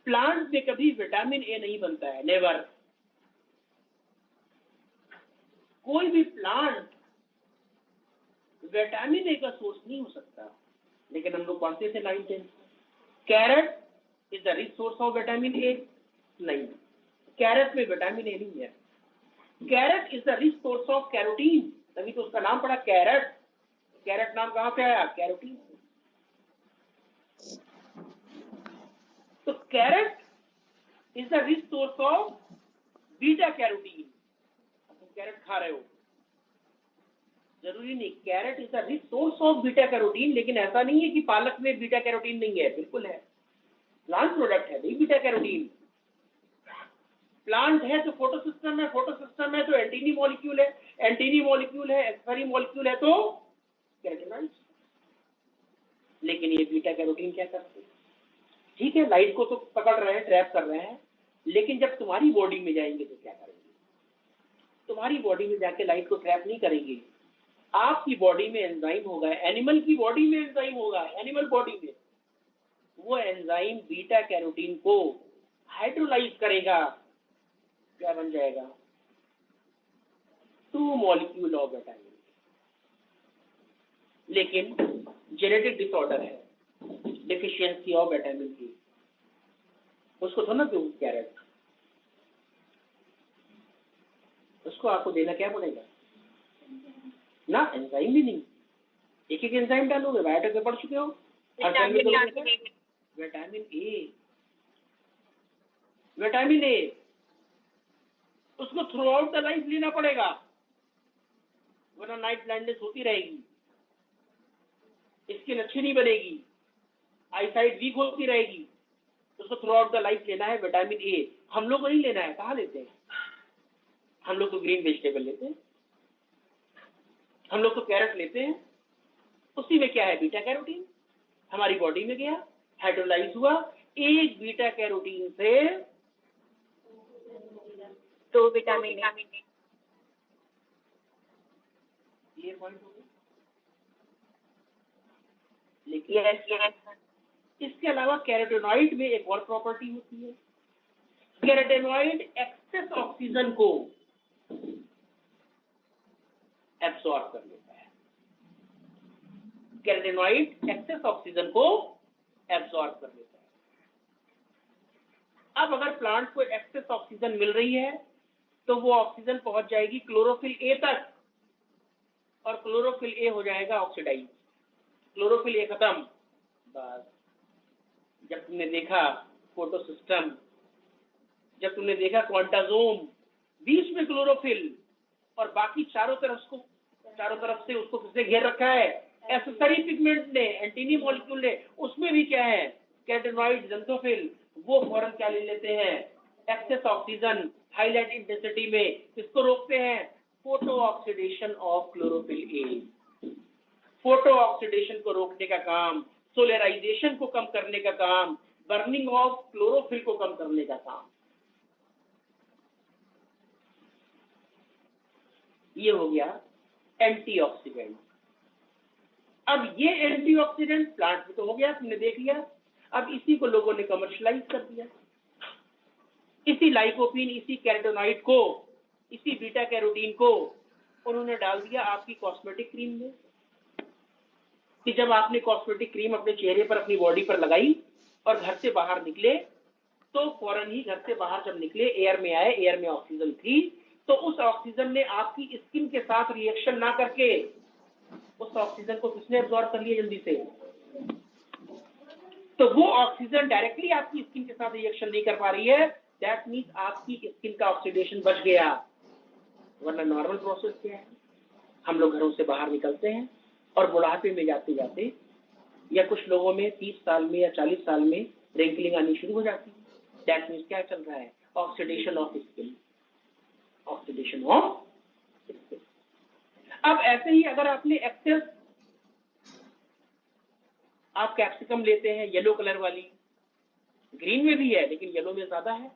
प्लांट में कभी विटामिन ए नहीं बनता है, नेवर। कोई भी प्लांट विटामिन ए का सोर्स नहीं हो सकता, लेकिन हम लोग पढ़ते थे 9th 10th, carrot is the rich source of vitamin A. नहीं, कैरेट में विटामिन ए नहीं है। Carrot is the rich source of carotene, तभी तो उसका नाम पड़ा कैरेट। कैरेट नाम कहां से आया? कैरोटीन। तो carrot is the rich source of beta carotene. तुम कैरेट खा रहे हो, जरूरी नहीं। Carrot is the rich source of beta carotene, लेकिन ऐसा नहीं है कि पालक में बीटा कैरोटीन नहीं है, बिल्कुल है। प्लांट प्रोडक्ट है भाई बीटा कैरोटीन। प्लांट है तो फोटोसिस्टम है, फोटोसिस्टम है तो एंटीनी मॉलिक्यूल है, एंटीनी मॉलिक्यूल है, एक्सरी मॉलिक्यूल है तो कैरोटीनॉइड्स। लेकिन ये बीटा कैरोटीन क्या करते हैं? ठीक है, लाइट को तो पकड़ रहे हैं, ट्रैप कर रहे हैं, लेकिन जब तुम्हारी बॉडी में जाएंगे तो क्या करेंगे? तुम्हारी बॉडी में जाके लाइट को ट्रैप नहीं करेंगे। आपकी बॉडी में एंजाइम होगा, एनिमल की बॉडी में एंजाइम होगा, एनिमल बॉडी में वो एंजाइम बीटा कैरोटीन को हाइड्रोलाइज करेगा। क्या बन जाएगा? 2 मॉलिक्यूल ऑफ विटामिन। लेकिन जेनेटिक डिसऑर्डर है, डिफिशियंसी ऑफ विटामिन ए, उसको थोड़ा ना दो कैरेट, उसको आपको देना क्या पड़ेगा ना? एंजाइम भी नहीं, एक एक एंजाइम डालोगे। बायोटेक में पढ़ चुके हो, विटामिन ए, विटामिन ए उसको थ्रू आउट द लाइफ लेना पड़ेगा, वरना नाइट ब्लाइंडनेस होती रहेगी, स्किन अच्छी नहीं बनेगी, आईसाइट वीक होती रहेगी। उसको थ्रू आउट द लाइफ लेना है विटामिन ए। हम लोग को नहीं लेना है, कहाँ लेते हैं हम लोग? तो ग्रीन वेजिटेबल लेते हैं, हम लोग तो कैरेट लेते हैं। उसी में क्या है? Beta carotene. हमारी बॉडी में गया, हाइड्रोलाइज हुआ, एक बीटा कैरोटीन से 2 विटामिन ए। ये पॉइंट हो गया। लेकिन इसके अलावा कैरोटीनॉइड में एक और प्रॉपर्टी होती है। कैरोटीनॉइड एक्सेस ऑक्सीजन को एब्सॉर्ब कर लेता है। कैरोटीनॉइड एक्सेस ऑक्सीजन को एब्सॉर्ब कर लेता है। अब अगर प्लांट को एक्सेस ऑक्सीजन मिल रही है तो वो ऑक्सीजन पहुंच जाएगी क्लोरोफिल ए तक, और क्लोरोफिल ए हो जाएगा ऑक्सीडाइज। क्लोरोफिल ए खत्म। बस जब तुमने देखा फोटोसिस्टम, जब तुमने देखा क्वांटाजोम, बीच में क्लोरोफिल और बाकी चारों तरफ से उसको किसने घेर रखा है? एक्सेसरी पिगमेंट ने, एंटीनी मॉलिक्यूल ने। उसमें भी क्या है? Carotenoid, xanthophyll. वो फौरन क्या ले लेते हैं? एक्सेस ऑक्सीजन हाईलाइट इंटेंसिटी में। किसको रोकते हैं? Photo oxidation of chlorophyll A. Photo oxidation को रोकने का काम, सोलराइजेशन को कम करने का काम, बर्निंग ऑफ क्लोरोफिल को कम करने का काम। ये हो गया एंटीऑक्सीडेंट। अब ये एंटीऑक्सीडेंट प्लांट में तो हो गया, तुमने देख लिया। अब इसी को लोगों ने कमर्शियलाइज कर दिया। इसी लाइकोपीन, इसी कैरोटीनॉइड को, इसी बीटा कैरोटीन को उन्होंने डाल दिया आपकी कॉस्मेटिक क्रीम में। कि जब आपने कॉस्मेटिक क्रीम अपने चेहरे पर, अपनी बॉडी पर लगाई और घर से बाहर निकले, तो फौरन ही घर से बाहर जब निकले, एयर में आए, एयर में ऑक्सीजन थी, तो उस ऑक्सीजन ने आपकी स्किन के साथ रिएक्शन ना करके उस ऑक्सीजन को किसने एब्जॉर्ब कर लिया जल्दी से? तो वो ऑक्सीजन डायरेक्टली आपकी स्किन के साथ रिएक्शन नहीं कर पा रही है, दैट मीन्स आपकी स्किन का ऑक्सीडेशन बच गया। वरना नॉर्मल प्रोसेस क्या है? हम लोग घरों से बाहर निकलते हैं और बुढ़ापे में जाते जाते, या कुछ लोगों में 30 साल में या 40 साल में रिंकलिंग आनी शुरू हो जाती है। दैट मीन्स क्या चल रहा है? Oxidation of skin, oxidation of skin. अब ऐसे ही अगर आपने एक्सेस, आप कैप्सिकम लेते हैं येलो कलर वाली, ग्रीन में भी है लेकिन येलो में ज्यादा है,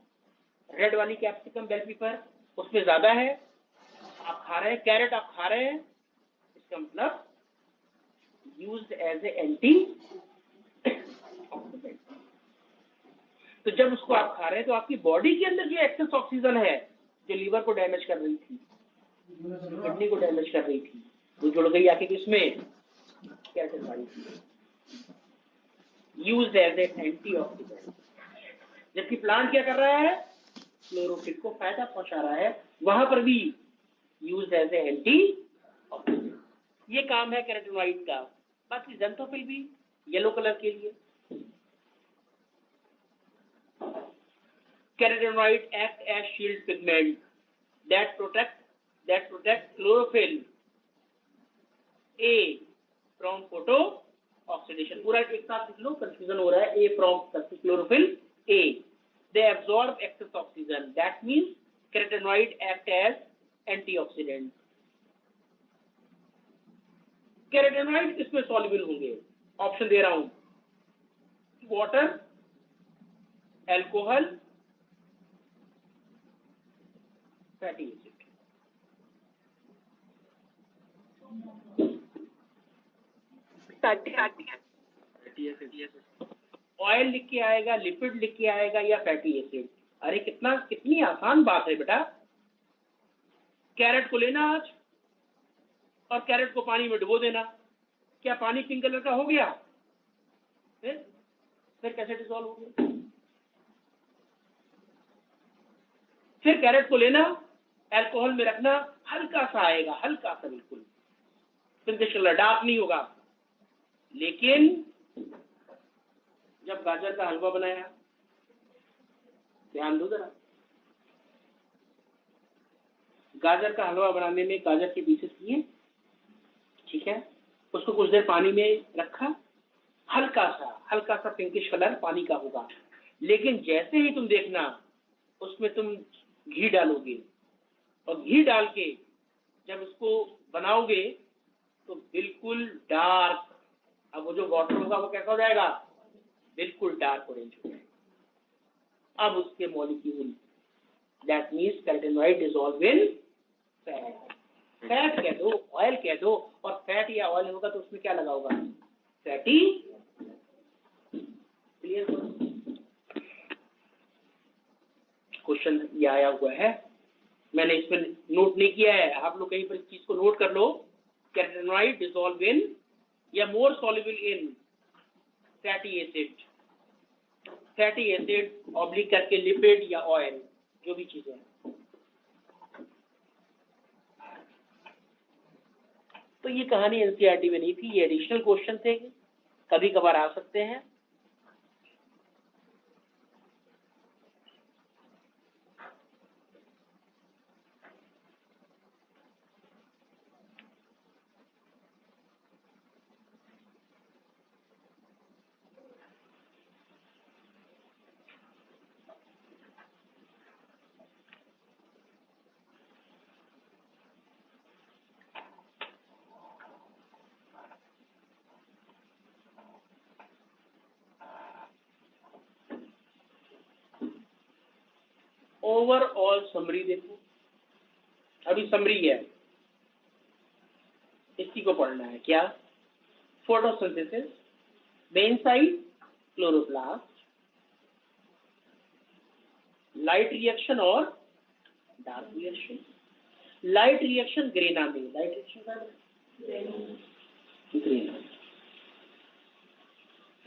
रेड वाली कैप्सिकम बेल पेपर उसमें ज्यादा है, आप खा रहे हैं, कैरेट आप खा रहे हैं, इसका मतलब used as a antioxidant. तो जब उसको आप खा रहे हैं तो आपकी बॉडी के अंदर जो एक्सेस ऑक्सीजन है, जो लीवर को डैमेज कर रही थी, किडनी को डैमेज कर रही थी, वो जुड़ गई आके किसमें, carotenoid, used as a antioxidant. जबकि प्लांट क्या कर रहा है, क्लोरोफिल को फायदा पहुंचा रहा है, वहां पर भी used as a antioxidant. ये काम है कैरोटीनॉइड का। बाकी ज़ैंथोफिल भी येलो कलर के लिए। Carotenoid act as shield pigment that protect chlorophyll A from photo oxidation। पूरा एक साथ लिख लो, कंफ्यूजन हो रहा है। A from chlorophyll A, they absorb excess oxygen, that means carotenoid act as antioxidant। Carotenoid किसमें सॉल्युबल होंगे, ऑप्शन दे रहा हूं, water, alcohol, fatty acid. Oil लिख के आएगा, लिपिड लिख के आएगा, या फैटी एसिड। अरे कितनी आसान बात है बेटा। कैरेट को लेना आज और कैरेट को पानी में डुबो देना, क्या पानी पिंक कलर का हो गया? फिर कैसे डिसॉल्व हो गया? फिर कैरेट को लेना, अल्कोहल में रखना, हल्का सा आएगा, हल्का सा, बिल्कुल पिंकिश कलर, डार्क नहीं होगा। लेकिन जब गाजर का हलवा बनाया, ध्यान दो जरा, गाजर का हलवा बनाने में गाजर के पीसेस लिए, ठीक है, उसको कुछ देर पानी में रखा, हल्का सा पिंकिश कलर पानी का होगा। लेकिन जैसे ही तुम देखना उसमें तुम घी डालोगे, और घी डाल के जब उसको बनाओगे तो बिल्कुल डार्क, अब वो जो वाटर होगा वो कैसा हो जाएगा, बिल्कुल डार्क ऑरेंज हो जाएगा। अब उसके molecule, that means carotenoid dissolve in fat. Fat कह दो, ऑयल कह दो, और फैट या ऑयल होगा तो उसमें क्या लगा होगा, फैटी। क्लियर? क्वेश्चन ये आया हुआ है, मैंने इसमें नोट नहीं किया है, आप लोग कहीं पर इस चीज को नोट कर लो। कैरोटीनॉइड डिसॉल्व इन या more soluble in fatty acid, fatty acid oblique करके लिपिड या ऑयल, जो भी चीजें हैं। तो ये कहानी एनसीईआरटी में नहीं थी, ये एडिशनल क्वेश्चन थे, कभी कभार आ सकते हैं। ओवरऑल समरी देखो, अभी समरी है, इसी को पढ़ना है। क्या? Photosynthesis, main site chloroplast, light reaction और dark reaction. Light reaction grana में, light reaction grana,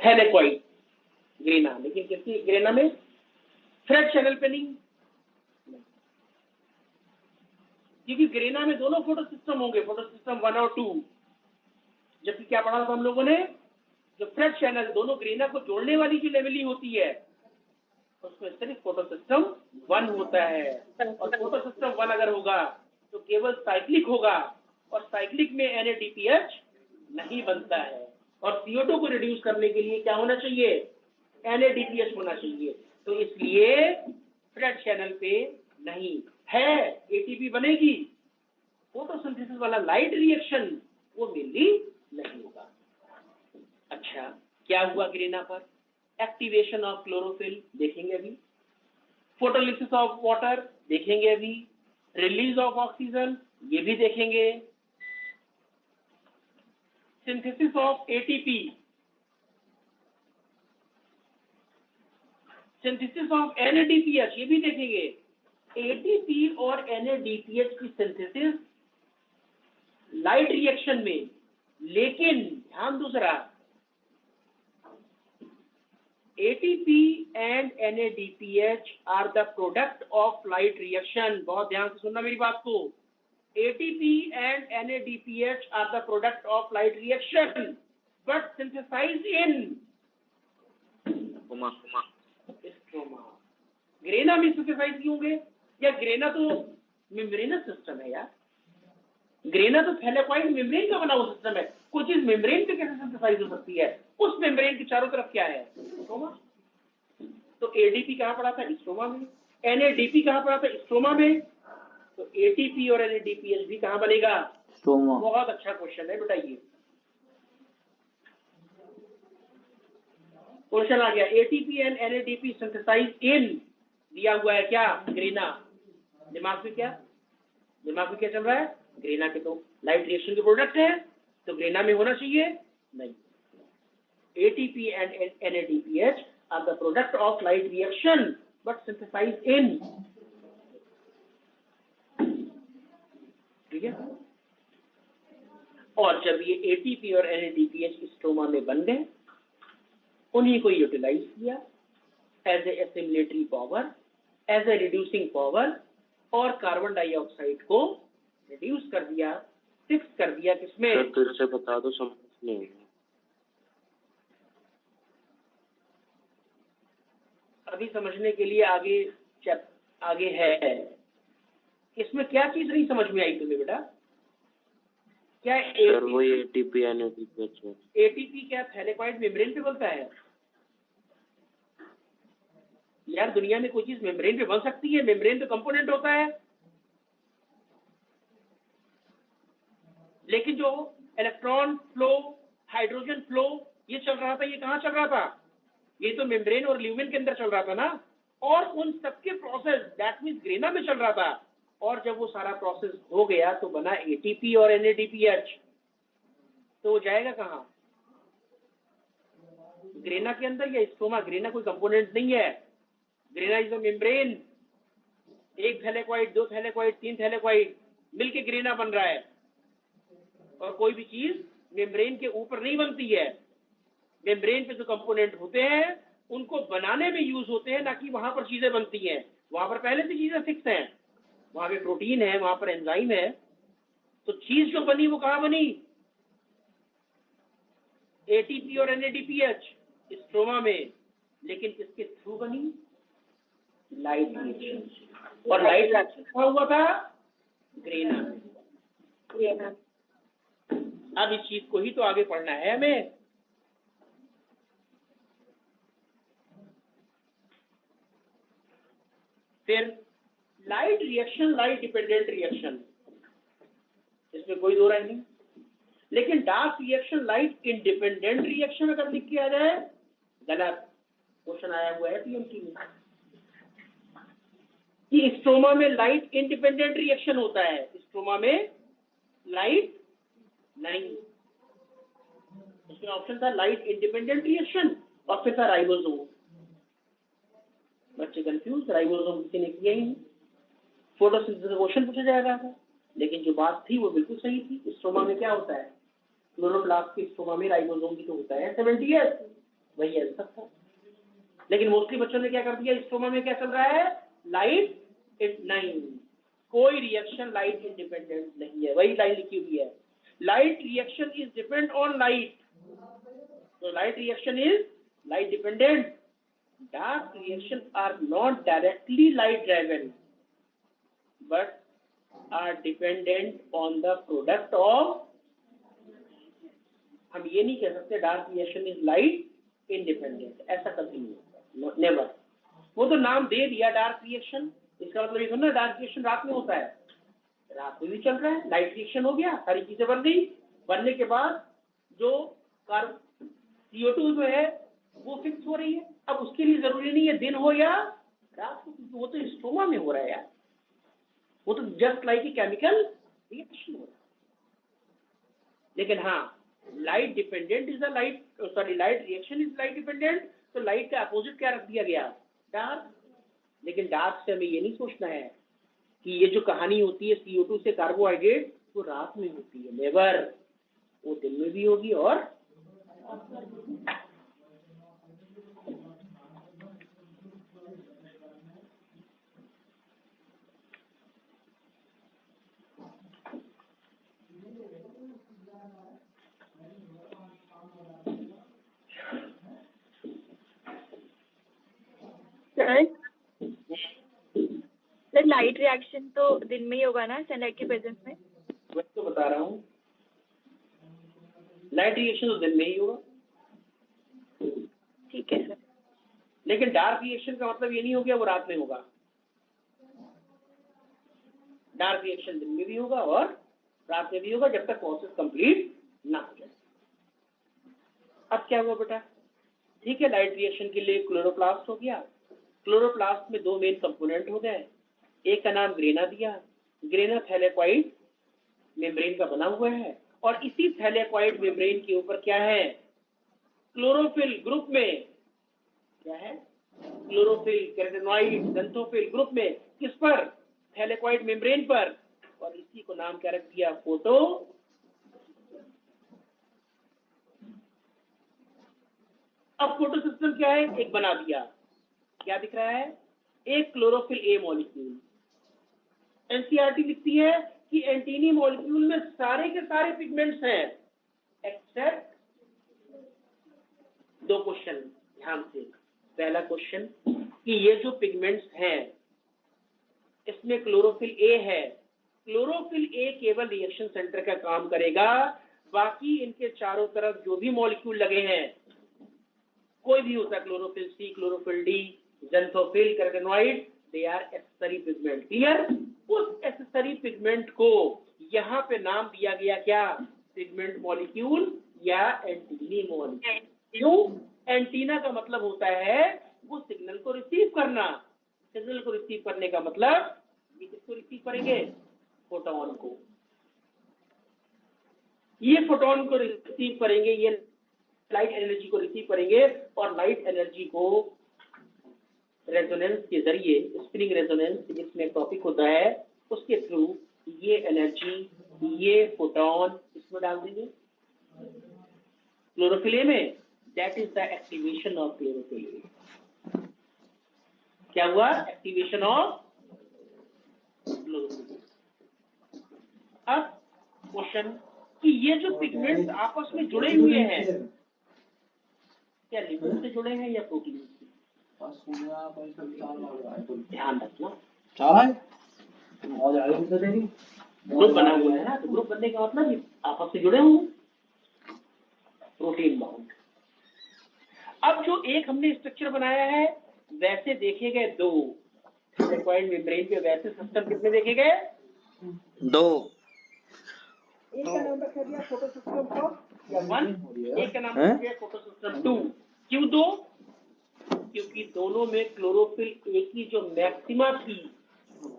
thylakoid grana, लेकिन किसकी ग्रेना में? फ्रेड चैनल पे नहीं, क्योंकि ग्रेना में दोनों फोटो सिस्टम होंगे, फोटो सिस्टम 1 और 2। जबकि क्या पढ़ा था हम लोगों ने, जो फ्रेड चैनल दोनों ग्रेना को जोड़ने वाली जो लेवलिंग होती है, उसमें सिर्फ फोटो सिस्टम 1 होता है। और फोटो सिस्टम 1 अगर होगा तो केवल साइक्लिक होगा, और साइक्लिक में NADPH नहीं बनता है। और CO2 को रिड्यूस करने के लिए क्या होना चाहिए? NADPH होना चाहिए। तो इसलिए फ्रेड चैनल पे नहीं है, ATP बनेगी, फोटोसिंथेसिस वाला लाइट रिएक्शन वो मेनली नहीं होगा। अच्छा, क्या हुआ ग्रेना पर? एक्टिवेशन ऑफ क्लोरोफिल देखेंगे अभी। फोटोलिसिस ऑफ वाटर देखेंगे अभी, रिलीज ऑफ ऑक्सीजन ये भी देखेंगे, synthesis of ATP, synthesis of NADPH ये भी देखेंगे। एटीपी और एनएडीपीएच की सिंथेसिस लाइट रिएक्शन में, लेकिन ध्यान दूसरा, ATP and NADPH are the product of light reaction। बहुत ध्यान से सुनना मेरी बात को। ATP and NADPH are the product of light reaction but synthesized in stroma. Grana में सिंथेसाइज क्यों होंगे? या ग्रेना तो मेम्ब्रेनस सिस्टम है यार, ग्रेना तो थैलेकॉइड मेम्ब्रेन का बना हुआ सिस्टम है। कोई चीज मेम्ब्रेन पे कैसे सिंथेसाइज हो सकती है? उस मेम्ब्रेन के चारों तरफ क्या है? स्ट्रोमा। तो एडीपी कहाँ पड़ा था? स्ट्रोमा में। एनएडीपी कहाँ पड़ा था? स्ट्रोमा में। तो एटीपी और एनएडीपीएच भी कहाँ बनेगा? स्ट्रोमा। बहुत अच्छा क्वेश्चन है बेटा ये। क्वेश्चन आ गया, एटीपी एंड एनएडीपी सिंथेसाइज इन, दिया हुआ है क्या? ग्रेना। दिमाग में क्या चल रहा है? ग्रेना के तो लाइट रिएक्शन के प्रोडक्ट है, तो ग्रेना में होना चाहिए? नहीं। ATP and NADPH are the product of light reaction but synthesized in, ठीक है? और जब ये ATP और NADPH स्ट्रोमा में बन गए, उन्हीं को यूटिलाइज किया as a assimilatory power, as a reducing power, और कार्बन डाइऑक्साइड को रिड्यूस कर दिया, फिक्स कर दिया किसमें? फिर से बता दो, समझ नहीं। अभी समझने के लिए आगे है। इसमें क्या चीज नहीं समझ में आई तुम्हें बेटा? क्या सर वही एटीपी एनएडीपीएच है। एटीपी क्या थैलेकॉइड मेम्ब्रेन पे बनता है? यार दुनिया में कोई चीज मेम्ब्रेन पे बन सकती है? मेम्ब्रेन पे कंपोनेंट होता है, लेकिन जो इलेक्ट्रॉन फ्लो, हाइड्रोजन फ्लो ये चल रहा था, ये कहाँ चल रहा था? ये तो मेम्ब्रेन और ल्यूमेन के अंदर चल रहा था ना। और उन सबके प्रोसेस दैट मींस ग्रेना में चल रहा था। और जब वो सारा प्रोसेस हो गया तो बना एटीपी और एनएडीपीएच, तो वो जाएगा कहाँ? ग्रेना के अंदर या स्ट्रोमा? ग्रेना कोई कंपोनेंट नहीं है, ग्रेना इज अ मेम्ब्रेन। एक थैलेकॉइड, दो थैलेकॉइड, तीन थैलेकॉइड मिलके ग्रेना बन रहा है। और कोई भी चीज मेम्ब्रेन के ऊपर नहीं बनती है, मेम्ब्रेन पे जो कंपोनेंट होते हैं उनको बनाने में यूज होते हैं, ना कि वहां पर चीजें बनती हैं। वहां पर पहले से चीजें फिक्स हैं, वहां पे प्रोटीन है, वहां पर एंजाइम है। तो चीज जो बनी वो कहाँ बनी? एटीपी और एनएडीपीएच स्ट्रोमा में, लेकिन किसके थ्रू बनी? Light reaction. और लाइट रिएक्शन कहाँ हुआ था? ग्रेना में। अब इस चीज को ही तो आगे पढ़ना है हमें। फिर light reaction, light dependent reaction, इसमें कोई दो राय नहीं। लेकिन dark reaction, light independent reaction अगर लिख के आ जाए, गलत। क्वेश्चन आया हुआ है पीएमसी में कि स्ट्रोमा में लाइट इंडिपेंडेंट रिएक्शन होता है, स्ट्रोमा में लाइट नहीं। इसमें ऑप्शन था लाइट इंडिपेंडेंट रिएक्शन और फिर था राइबोसोम। बच्चे कंफ्यूज, राइबोसोम किसी ने किया ही नहीं। फोटोसिंथेसिस का क्वेश्चन पूछा जा रहा था, लेकिन जो बात थी वो बिल्कुल सही थी। स्ट्रोमा में क्या होता है? क्लोरोप्लास्ट की स्ट्रोमा में राइबोसोम की तो होता है 70S, वही आंसर था। लेकिन मोस्टली बच्चों ने क्या कर दिया, स्ट्रोमा में क्या चल रहा है? लाइट नहीं, कोई रिएक्शन लाइट इंडिपेंडेंट नहीं है। वही लाइन लिखी हुई है, light reaction is depend on light, तो light reaction is light dependent. Dark reactions are not directly light driven but are dependent on the product of, हम ये नहीं कह सकते dark reaction is light independent, ऐसा कभी नहीं होता, नेवर। वो तो नाम दे दिया डार्क रिएक्शन, इसका मतलब ये थोड़ा ना डार्क रिएक्शन रात में होता है। रात में भी चल रहा है, लाइट रिएक्शन हो गया, सारी चीजें बन गई, बनने के बाद जो CO2 जो है वो फिक्स हो रही है। अब उसके लिए जरूरी नहीं है दिन हो या डार्क वो तो स्ट्रोमा में हो रहा है यार, वो तो just like a chemical reaction हो रहा है। लेकिन हाँ, light dependent is the light, sorry light reaction is light dependent, तो लाइट का अपोजिट क्या रख दिया गया, डार्क। लेकिन डार्क से हमें ये नहीं सोचना है कि ये जो कहानी होती है CO2 से कार्बोहाइड्रेट, वो रात में होती है, नेवर, वो दिन में भी होगी और सर लाइट रिएक्शन तो दिन में ही होगा ना सनलाइट के प्रेजेंस में? वही तो बता रहा हूँ, लाइट रिएक्शन तो दिन में ही होगा। ठीक है सर। लेकिन डार्क रिएक्शन का मतलब ये नहीं हो गया वो रात में होगा, डार्क रिएक्शन दिन में भी होगा और रात में भी होगा, जब तक प्रोसेस कंप्लीट ना हो जाए। अब क्या हुआ बेटा, ठीक है, लाइट रिएक्शन के लिए क्लोरोप्लास्ट हो गया, क्लोरोप्लास्ट में दो मेन कंपोनेंट हो गए, एक का नाम ग्रेना दिया, ग्रेना थैलेक्वाइड मेम्ब्रेन का बना हुआ है, और इसी थैलेक्वाइड मेम्ब्रेन के ऊपर क्या है, क्लोरोफिल ग्रुप में क्या है, क्लोरोफिल, कैरोटीनॉइड, ज़ैंथोफिल ग्रुप में, किस पर, थैलेक्वाइड मेम्ब्रेन पर, और इसी को नाम क्या रख दिया, फोटो। अब फोटो सिस्टम क्या है, एक बना दिया, क्या दिख रहा है, एक क्लोरोफिल ए मॉलिक्यूल। एनसीईआरटी लिखती है कि एंटीनी मॉलिक्यूल में सारे के सारे पिगमेंट्स हैं एक्सेप्ट दो क्वेश्चन, ध्यान से। पहला क्वेश्चन कि ये जो पिगमेंट्स हैं इसमें क्लोरोफिल ए है, क्लोरोफिल ए केवल रिएक्शन सेंटर का काम करेगा, बाकी इनके चारों तरफ जो भी मॉलिक्यूल लगे हैं, कोई भी होता है, chlorophyll C, chlorophyll D, xanthophyll, carotenoid, they are accessory pigment. Clear? उस एक्सेसरी पिगमेंट को यहाँ पे नाम दिया गया क्या, पिगमेंट मॉलिक्यूल या एंटीनी मॉलिक्यूल। क्यों? एंटीना का मतलब होता है वो सिग्नल को रिसीव करना, सिग्नल को रिसीव करने का मतलब ये किसको रिसीव करेंगे, फोटोन को, ये फोटोन को रिसीव करेंगे, ये लाइट एनर्जी को रिसीव करेंगे, और लाइट एनर्जी को रेजोनेंस के जरिए, स्प्रिंग रेजोनेंस जिसमें टॉपिक होता है, उसके थ्रू ये एनर्जी, ये फोटोन इसमें डाल देंगे क्लोरोफिल ए में। That is the activation of chlorophyll A. क्या हुआ, एक्टिवेशन ऑफ क्लोरोफिल। अब क्वेश्चन कि ये जो पिगमेंट्स आपस में जुड़े हुए हैं, क्या लिपिड से जुड़े हैं या प्रोटीन से? ध्यान रखना, ग्रुप बना हुआ है ना, तो ग्रुप बनने का मतलब आपस से जुड़े होंगे, प्रोटीन बाउंड। अब जो एक हमने स्ट्रक्चर बनाया है, वैसे देखे गए दो, थैलेक्वाइड मेम्ब्रेन पे वैसे सिस्टम कितने देखे गए, दो। एक का नाम रखा गया फोटो सिस्टम या 1, एक का नाम रखा गया फोटो सिस्टम 2। क्यों दो? क्योंकि दोनों में क्लोरोफिल ए की जो मैक्सिमा थी,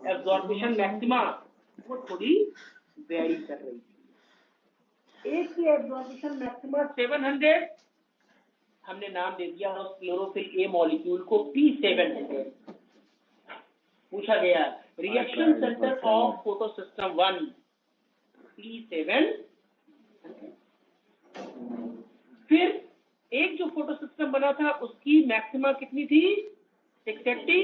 एब्जॉर्प्शन मैक्सिमा, वो थोड़ी वेरी कर रही थी। एक की एब्जॉर्प्शन मैक्सिमा 700, हमने नाम दे दिया उस क्लोरोफिल ए मॉलिक्यूल को P700। पूछा गया reaction centre of photo system 1 P700। फिर एक जो फोटो सिस्टम बना था उसकी मैक्सिमा कितनी थी, 680।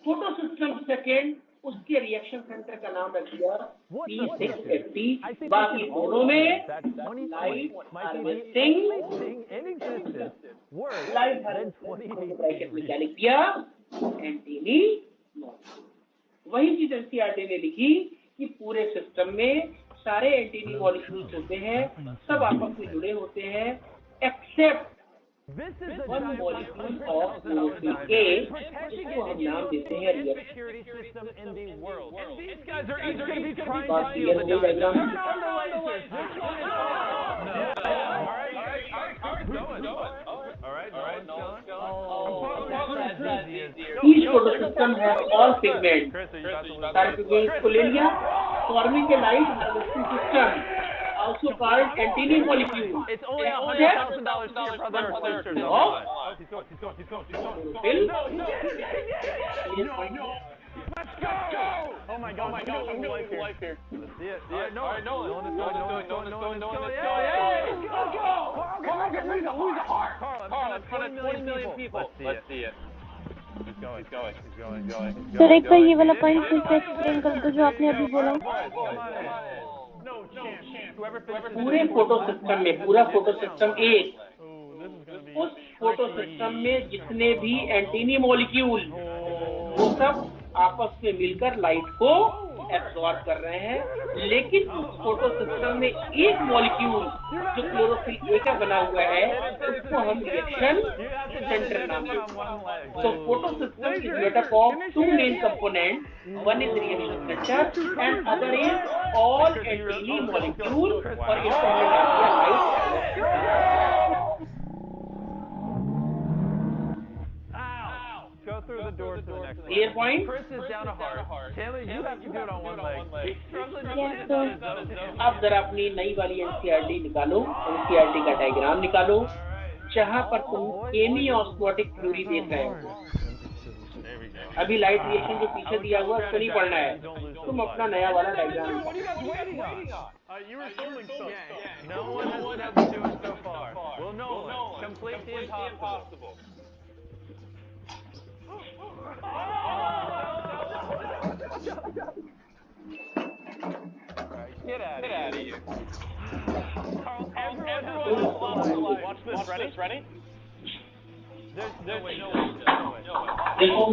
फोटो सिस्टम सेकेंड, उसके रिएक्शन सेंटर का नाम रख दिया P680। बाकी दोनों में light harvesting, light harvesting bracket में क्या लिख दिया, एंटीनी। वही चीज एनसीईआरटी ने लिखी कि पूरे सिस्टम में सारे एंटीनी मॉलिक्यूल्स होते हैं, सब आपस में जुड़े होते हैं, except one molecule of chlorophyll A, जिसको हम नाम देते हैं रिएक्शन। बात क्लियर हो गई diagram? Each photosystem has all pigments. सारे pigments को ले लिया. Forming a light harvesting system, also called antennae molecule. It's only $100,000 to your brother. Oh. He's going. Bill? Oh my god, I'm gonna lose life here. Let's see it. All right, Nolan. Nolan is going. Carl, in front of 20 million people. Let's see it. He's going. Sir एक बार ये वाला point फिर से explain कर दो जो आपने अभी बोला. No chance. Whoever finishes पूरे फोटो सिस्टम में, पूरा फोटो सिस्टम एक, उस फोटो सिस्टम में जितने भी एंटीनी मॉलिक्यूल, वो सब आपस में मिलकर लाइट को एब्सॉर्ब कर रहे हैं. लेकिन उस फोटो सिस्टम में एक मॉलिक्यूल जो क्लोरोफिल ए का बना हुआ है, उसको हम रिएक्शन सेंटर नाम देते हैं. So photo system is made up of two main components. One is reaction center and other is all antennae molecule. और इसको हमने नाम दिया light. Go through the door to the next one. Clear point? Chris is down a heart. Taylor, you have to do it on one leg. He's struggling to Yes, get it on his own. अब जरा अपनी नई वाली NCERT निकालो, NCERT का diagram निकालो, जहाँ पर तुम केमी ऑस्मोटिक थ्योरी देख रहे हो. अभी लाइट रिएक्शन जो पीछे दिया हुआ है उसको नहीं पढ़ना है, तुम अपना नया वाला डायग्राम निकालो. You were filming stuff. No one has been able to do it so far. Well, Nolan, complete the impossible. Get out of here. Carl, everyone is alive. Watch this. Ready? There's no way. देखो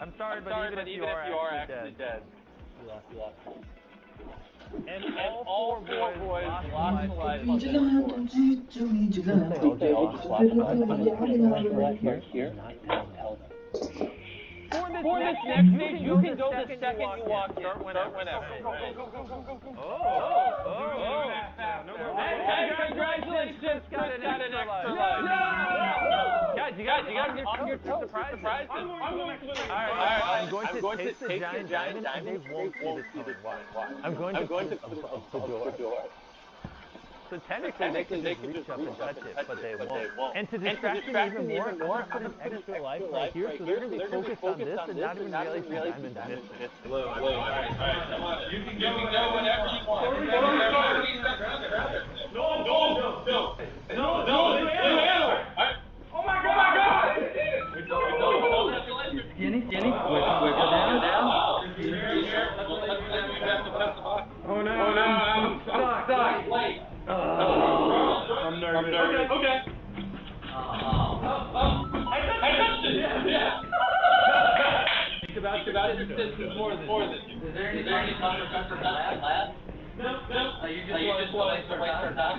I'm sorry, but even if you are actually dead. And all four boys lost the life on this board. For this next stage, you can go the second you walk in. Start whenever. Hey, congratulations, got an extra life. Guys, you got on your toes. Surprise. Alright, I'm going to take the giant diamond and they won't see this coming. Watch. I'm going to put it above the door. So technically they can just reach up and touch it, but they won't. And to distract it even more, I'm going to put an extra life right here, so they're going to be focused on this and not even realize the diamond missing. You can go whenever you want. No. Oh my God! Skinny, wiggle down. Oh no, I'm stuck. I'm nervous. Okay. I touched it. Yeah. Think about it. This is more than. Is there any time for lab? No. You just want to waste our time.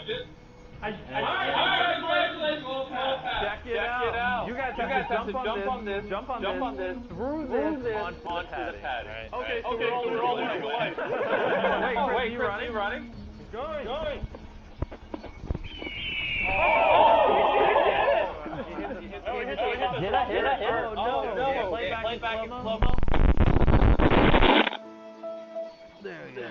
Good. Check it out. You guys have to jump on this. Jump on this. Through this onto the pad. Okay, so we're all losing life. Wait, Chris, are you running? Going. Did I hit it? Oh, no. Play back in slow-mo. There we go.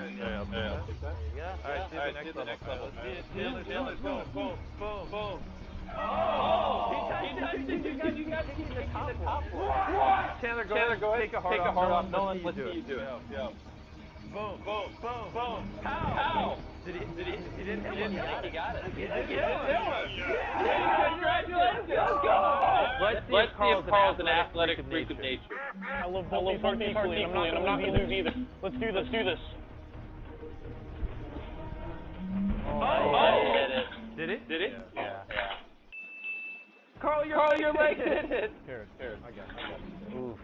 Alright, see the next level. Taylor, boom. Oh! He touched it. You got to get the top one. Taylor, go ahead. Take a hard off. Nolan, let's see you do it. Yeah. Boom. Pow! Did he didn't hit one. I think he got it. He did hit one. Congratulations. Let's go. Let's see if Carl's an athletic freak of nature. I love both parts equally, and I'm not going to lose either. Let's do this. Oh, did it? Did it? Yeah. Carl, your leg hit it. Here, I got it. Ooh.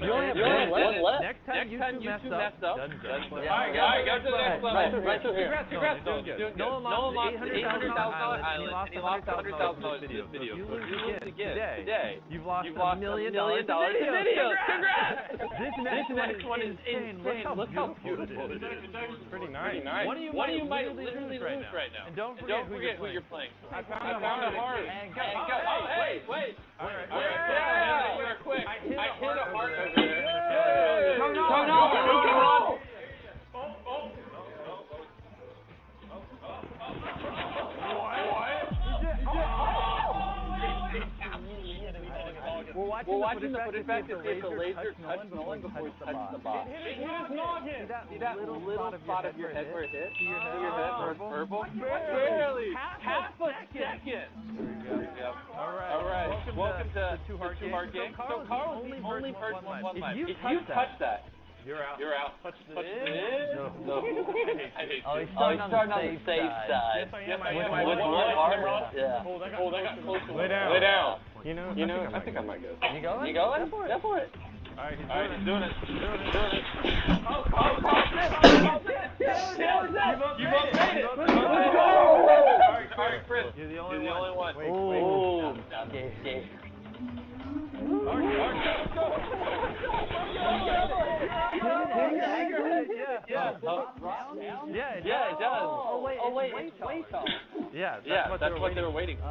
You only have one left. Next time you two mess up, done. Alright, go to the next level. Right through here. Congrats, Nolan. Doing good. Nolan lost to $800,000 island, and he lost $100,000 in this video. So if you lose again today, you've lost $1 million in videos. Congrats! This next one is insane. Look how beautiful it is. Pretty nice. One of you might literally lose right now. And don't forget who you're playing. I found a heart. And go. Oh, hey, wait. Alright. Yeah, you're quick. I hit a heart over there. No. We're watching the footage back to see if the laser touched Nolan before he touched the box. It hit his noggin! See that little spot of your head where it hit? See your head where it's purple? Barely! Half a second! There we go. Alright. Welcome to Two Heart Gang. So Carl's the only person with one life. If you touch that, you're out. Touch it? No. He's starting on the safe side. Yes, I am. With one arm? Yeah. Hold, I got close to Lay down. You know, I think I might go. You going? Go for it. Alright, he's doing it. Oh, you both made it. Alright, Chris. You're the only one. Wait. Okay. Alright, let's go. Yeah, it does. Oh, wait, it's way tall. Yeah, that's what they were waiting for.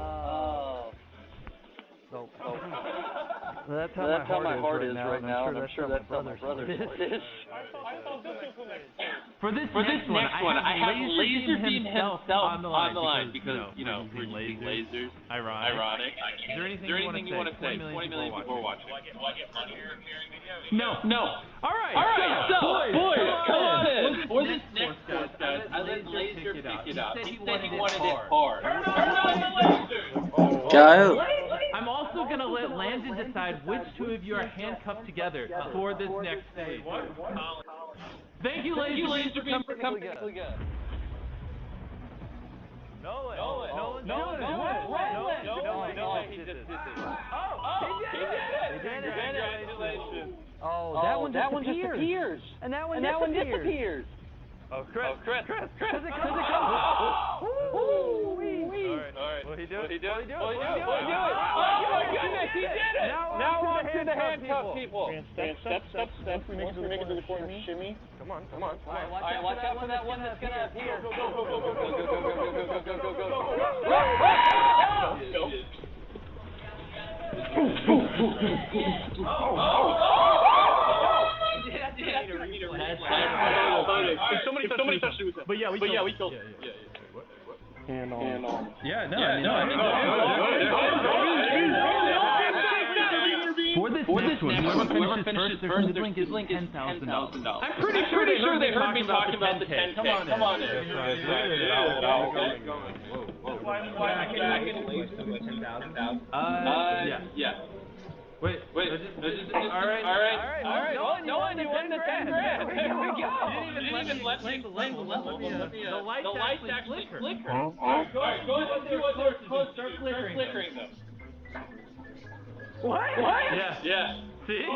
Well, that's how my heart is right now, and I'm sure that's how my brother's heart is. For this next one, I have Laser Beam himself on the line because you know, we're using lasers. Ironic. Is there anything you want to say? 20 million people are watching. Do I get money here appearing video? No. All right. So, boys, come on in. For this next one, guys, I let Laser pick it out. He said he wanted it hard. Turn on the lasers. Kyle. I'm also going to let Landon decide which two of you are handcuffed together for this next stage. Thank you, Laser Beam, for coming. Nolan, he just did it. He did it. Congratulations. Oh, that one disappears. And that one disappears. Oh, Chris. Does it come? Alright. Will he do it? Oh my goodness, he did it! Now on to the handcuff people. Step. Once we make it to the corner, shimmy. Come on. Alright, watch out for that one that's gonna appear. Somebody touched it with that. But yeah, we killed it. For this next one, whoever finishes first, their sibling gets $10,000. I'm pretty sure they heard me talking about the 10K. Come on in. Yeah. Wait. All right. Well, you won the 10 grand. There we go. You didn't even let me explain the level. The lights actually flicker. All right, go ahead and see what they're supposed to start flickering them. What? Yeah. See? You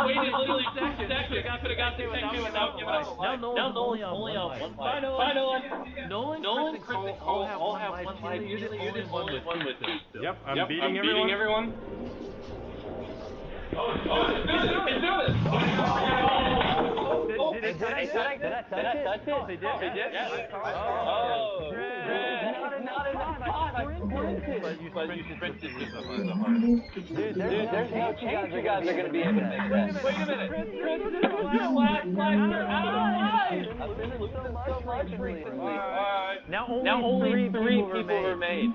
waited literally seconds. Could have got the 10K without giving us a life. Now Nolan's only on one life. Bye, Nolan. Nolan, Chris, and Cole all have one life. You're the only one with two. Yep, I'm beating everyone. He's doing it! Did I touch it? Oh, he did? Yeah. Oh. But you sprinted just a heart. Dude, there's no chance you guys are going to be able to make that. Wait a minute. Chris, this was your last life. You're out of life. I've been losing so much recently. Now only three people remain.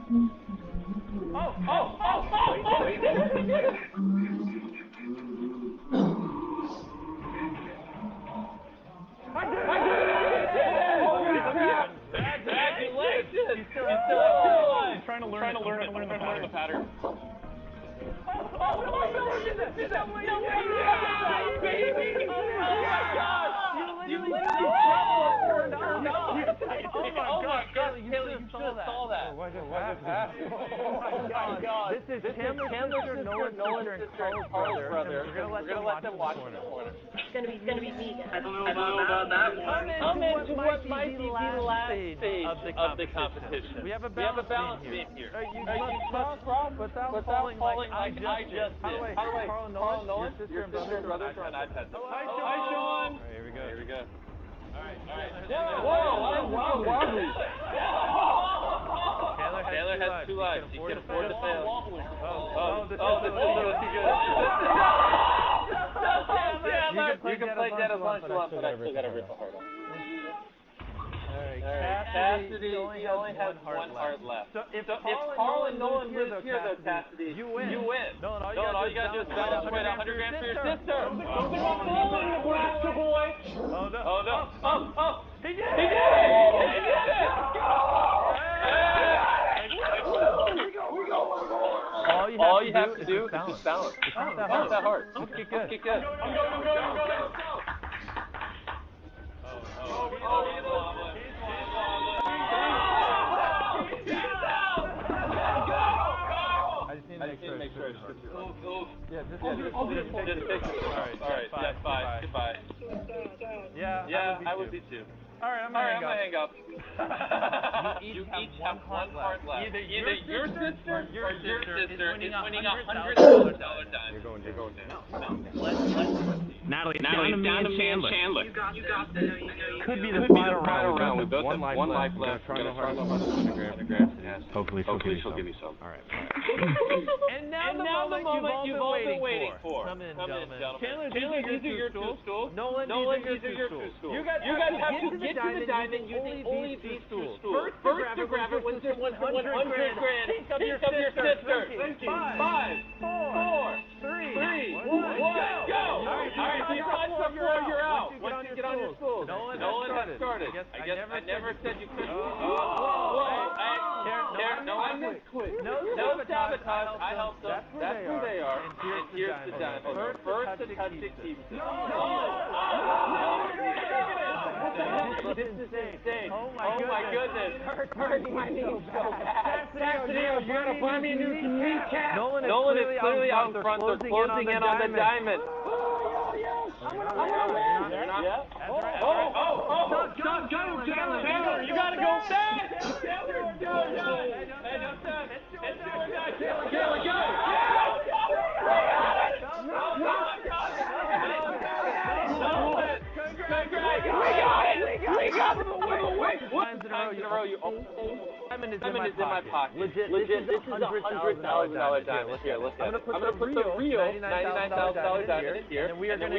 He did it. He's trying to learn the pattern. Oh my God, Haley, you should have saw that. what just happened? Oh my God! This is Chandler's sister, Nolan's sister, and Carl's brother. We're gonna let them watch in the corner. It's gonna be me. I don't know about that. Come into what might be the last stage of the competition. We have a balance beam here. You must cross without falling like I just did. How do I? Carl and Nolan, your sister and brothers are on iPads. Hi, Sean. All right, here we go. All right. Whoa! Taylor has two lives. He can afford to fail. This is good. You can play dead as long as you want, but I still gotta rip a heart off. Alright, Cassidy, he only has one heart left. So if Carl and Nolan live here, though, Cassidy, you win. Nolan, all you gotta do is balance away 100 grand for your sister. Blaster boy. Oh no. Oh. He did it! All you have to do is just balance. It's not that hard. Okay, good. I'm going. I just need to make sure it's Yeah, just take it. Alright, bye. Goodbye. Yeah, I would be too. Alright, I'm gonna hang up. You each have one heart left. Either your sister or your sister is winning $100,000 dime. You're going down. Natalie, down to me and Chandler. You got this. Could be the final round. We both have one life left. We're gonna try to grab. Hopefully she'll give me some. Alright. And now the moment you've all been waiting for. Come in, gentlemen. Chandler, these are your two stools. Nolan, these are your two stools. You guys have to get to the diamond using only these two stools. First to grab it wins 100 grand. Think of your sister. 5, 4, 3, 2, 1, go! Alright, so you're out. Once you get on your stools. Nolan has started. I guess I never said you couldn't. No sabotage. I helped them. That's who they are. And here's the diamond. First to touch it keeps it. This is insane. Oh my goodness. Hurting my knee so bad. Cassidy, you gotta buy me a new kneecap. Nolan is clearly out in front. They're closing in on the diamond. Taylor, you gotta go fast! Taylor, We got it! Times in a row, you diamond is in my pocket. Legit, this is $100,000 diamond. Here, listen. I'm gonna put the real $99,000 diamond in here, and we are gonna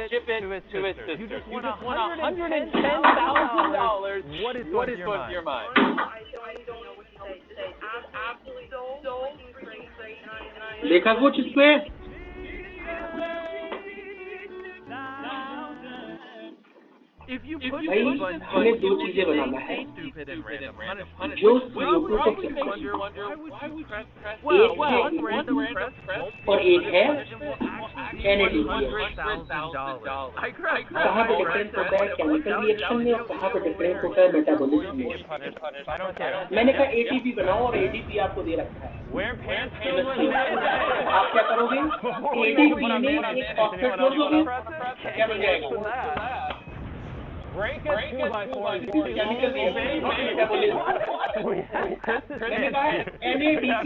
ship it to his sister. You just won $110,000. What is going through your mind? देखा कुछ इसमें? भाई हमें दो चीजें बनाना है जो CO2 को और एक है NADPH कहाँ पे डिफरेंस होता है केमिकल रिएक्शन में और कहाँ पे डिफरेंस होता है मेटाबॉलिज्म में। मैंने कहा ATP बनाओ और ADP आपको दे रखा है। आप क्या करोगे? ADP में एक फॉस्फेट जोड़ दोगे, क्या बन जाएगा? Break a 2x4 केमिकल मैंने कहा है NADP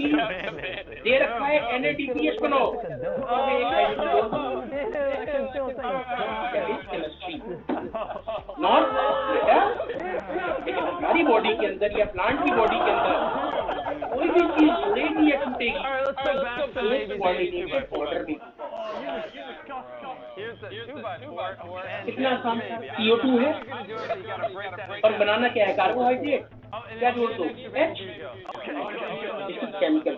दे रखा है NADPH बनाओ। नॉट हमारी बॉडी के अंदर या प्लांट की बॉडी के अंदर कोई भी चीज जुड़ेगी या टूटेगी कितना आसान CO2 है और बनाना क्या है कार्बोहाइड्रेट क्या जोड़ दो केमिकल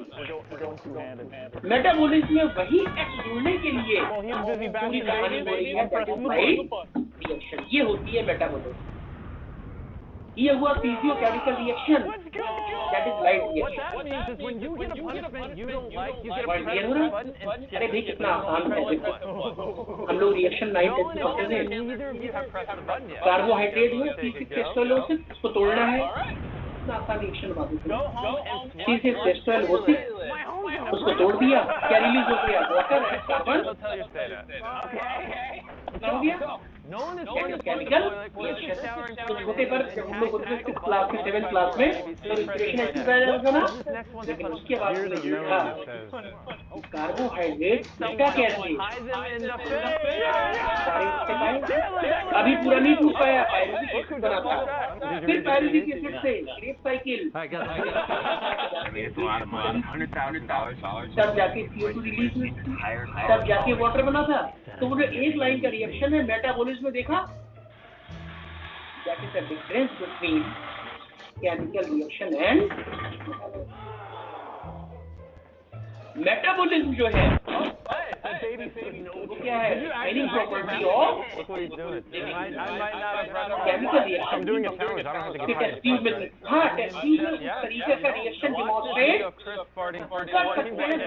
मेटाबॉलिज्म में वही X जोड़ने के लिए पूरी कहानी हो रही है रिएक्शन ये होती है मेटाबॉलिज्म। ये हुआ physiochemical reaction that is light reaction. अरे भाई कितना आसान है हम लोग रिएक्शन लाइट करते हैं कार्बोहाइड्रेट में C6H12 उसको तोड़ना है इतना आसान रिएक्शन बना दूँ। C6H12O6 उसको तोड़ दिया, क्या रिलीज हो गया? वाटर एंड कार्बन हो गया। केमिकल छोटे पर जब हम लोग होते थे 6th क्लास में 7th क्लास में तो रिस्पिरेशन एक्सरसाइज होता ना, लेकिन उसके बाद था कार्बोहाइड्रेट क्या कहते हैं, अभी पूरा नहीं टूट पाया, पायरुविक एसिड बना था, फिर पायरुविक एसिड से क्रेब साइकिल, तब जाके CO2 रिलीज हुई, तब जाके वाटर बना था। तो वो जो एक लाइन का रिएक्शन है मेटाबॉलिज्म में देखा, that is the difference between chemical reaction and metabolism जो है वो क्या है? Any property of chemical reaction. Test tube में हाँ टेस्ट ट्यूब में उस तरीके का रिएक्शन डिमॉन्स्ट्रेट कर सकते हैं,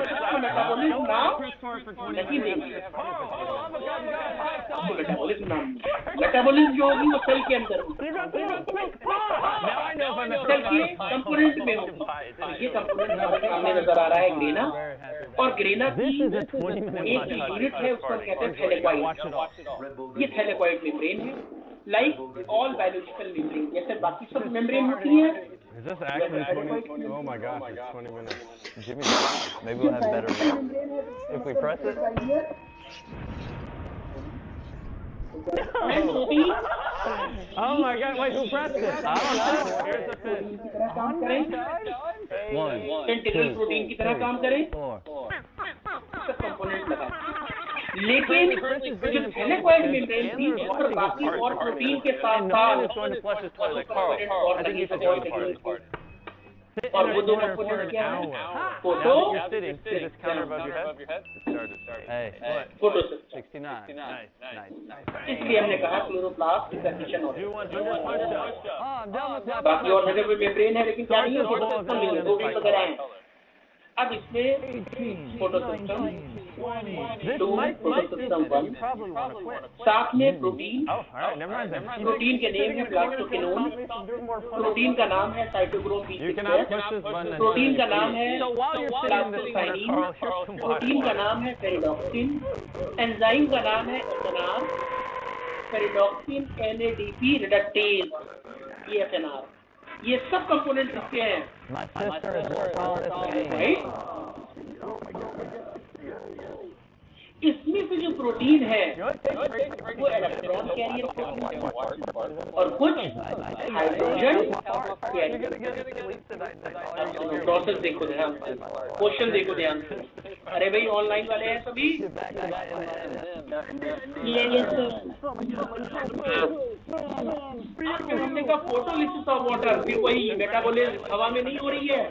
मेटाबॉलिज्म नाम नहीं देंगे। मेटाबॉलिज्म जो होगी वो सेल के अंदर होगी, सेल के कंपोनेंट में होगी। ये कंपोनेंट सामने नजर आ रहा है ग्रेना, और ग्रेना की एक यूनिट है उसको कहते हैं थैलेकॉइड। ये थैलेकॉइड मेम्ब्रेन है, लाइक ऑल बायोलॉजिकल मेम्ब्रेन, जैसे बाकी सब मेम्ब्रेन होती है। Is this actually 20? Oh my gosh, it's 20 minutes. Give me that. Maybe we'll have better if we press it. Oh my god, wait, who pressed it? I don't know. Here's the fit. One, integral protein की तरह काम करें, सब component लगा। लेकिन जो thylakoid membrane थी उस पर बाकी और प्रोटीन के साथ साथ और वो दो कंपोनेंट क्या है? Photo photo 69. इसलिए हमने कहा क्लोरोप्लास्ट कंडीशन होती है। बाकी और जगह पे मेम्ब्रेन है लेकिन क्या नहीं है, फोटोसिस्टम नहीं है, प्रोटीन वगैरह है। अब इसमें फोटोसिस्टम 2, फोटोसिस्टम 1, साथ में प्रोटीन। प्रोटीन के नेम है प्लास्टोकिनोन, प्रोटीन का नाम है साइटोक्रोम B6, प्रोटीन का नाम है प्लास्टोसाइनिन, प्रोटीन का नाम है पेरिडॉक्सिन, एंजाइम का नाम है एथेनार, पेरिडॉक्सिन NADP रिडक्टेज, ये एथेनार। ये सब कंपोनेंट किसके हैं? इसमें से जो प्रोटीन है वो इलेक्ट्रॉन कैरियर और कुछ हाइड्रोजन कैरियर। प्रोसेस देखो ध्यान से, क्वेश्चन देखो ध्यान से। अरे भाई ऑनलाइन वाले हैं सभी? हमने कहा फोटोलिसिस ऑफ वाटर, फिर वही मेटाबॉलिज्म हवा में नहीं हो रही है।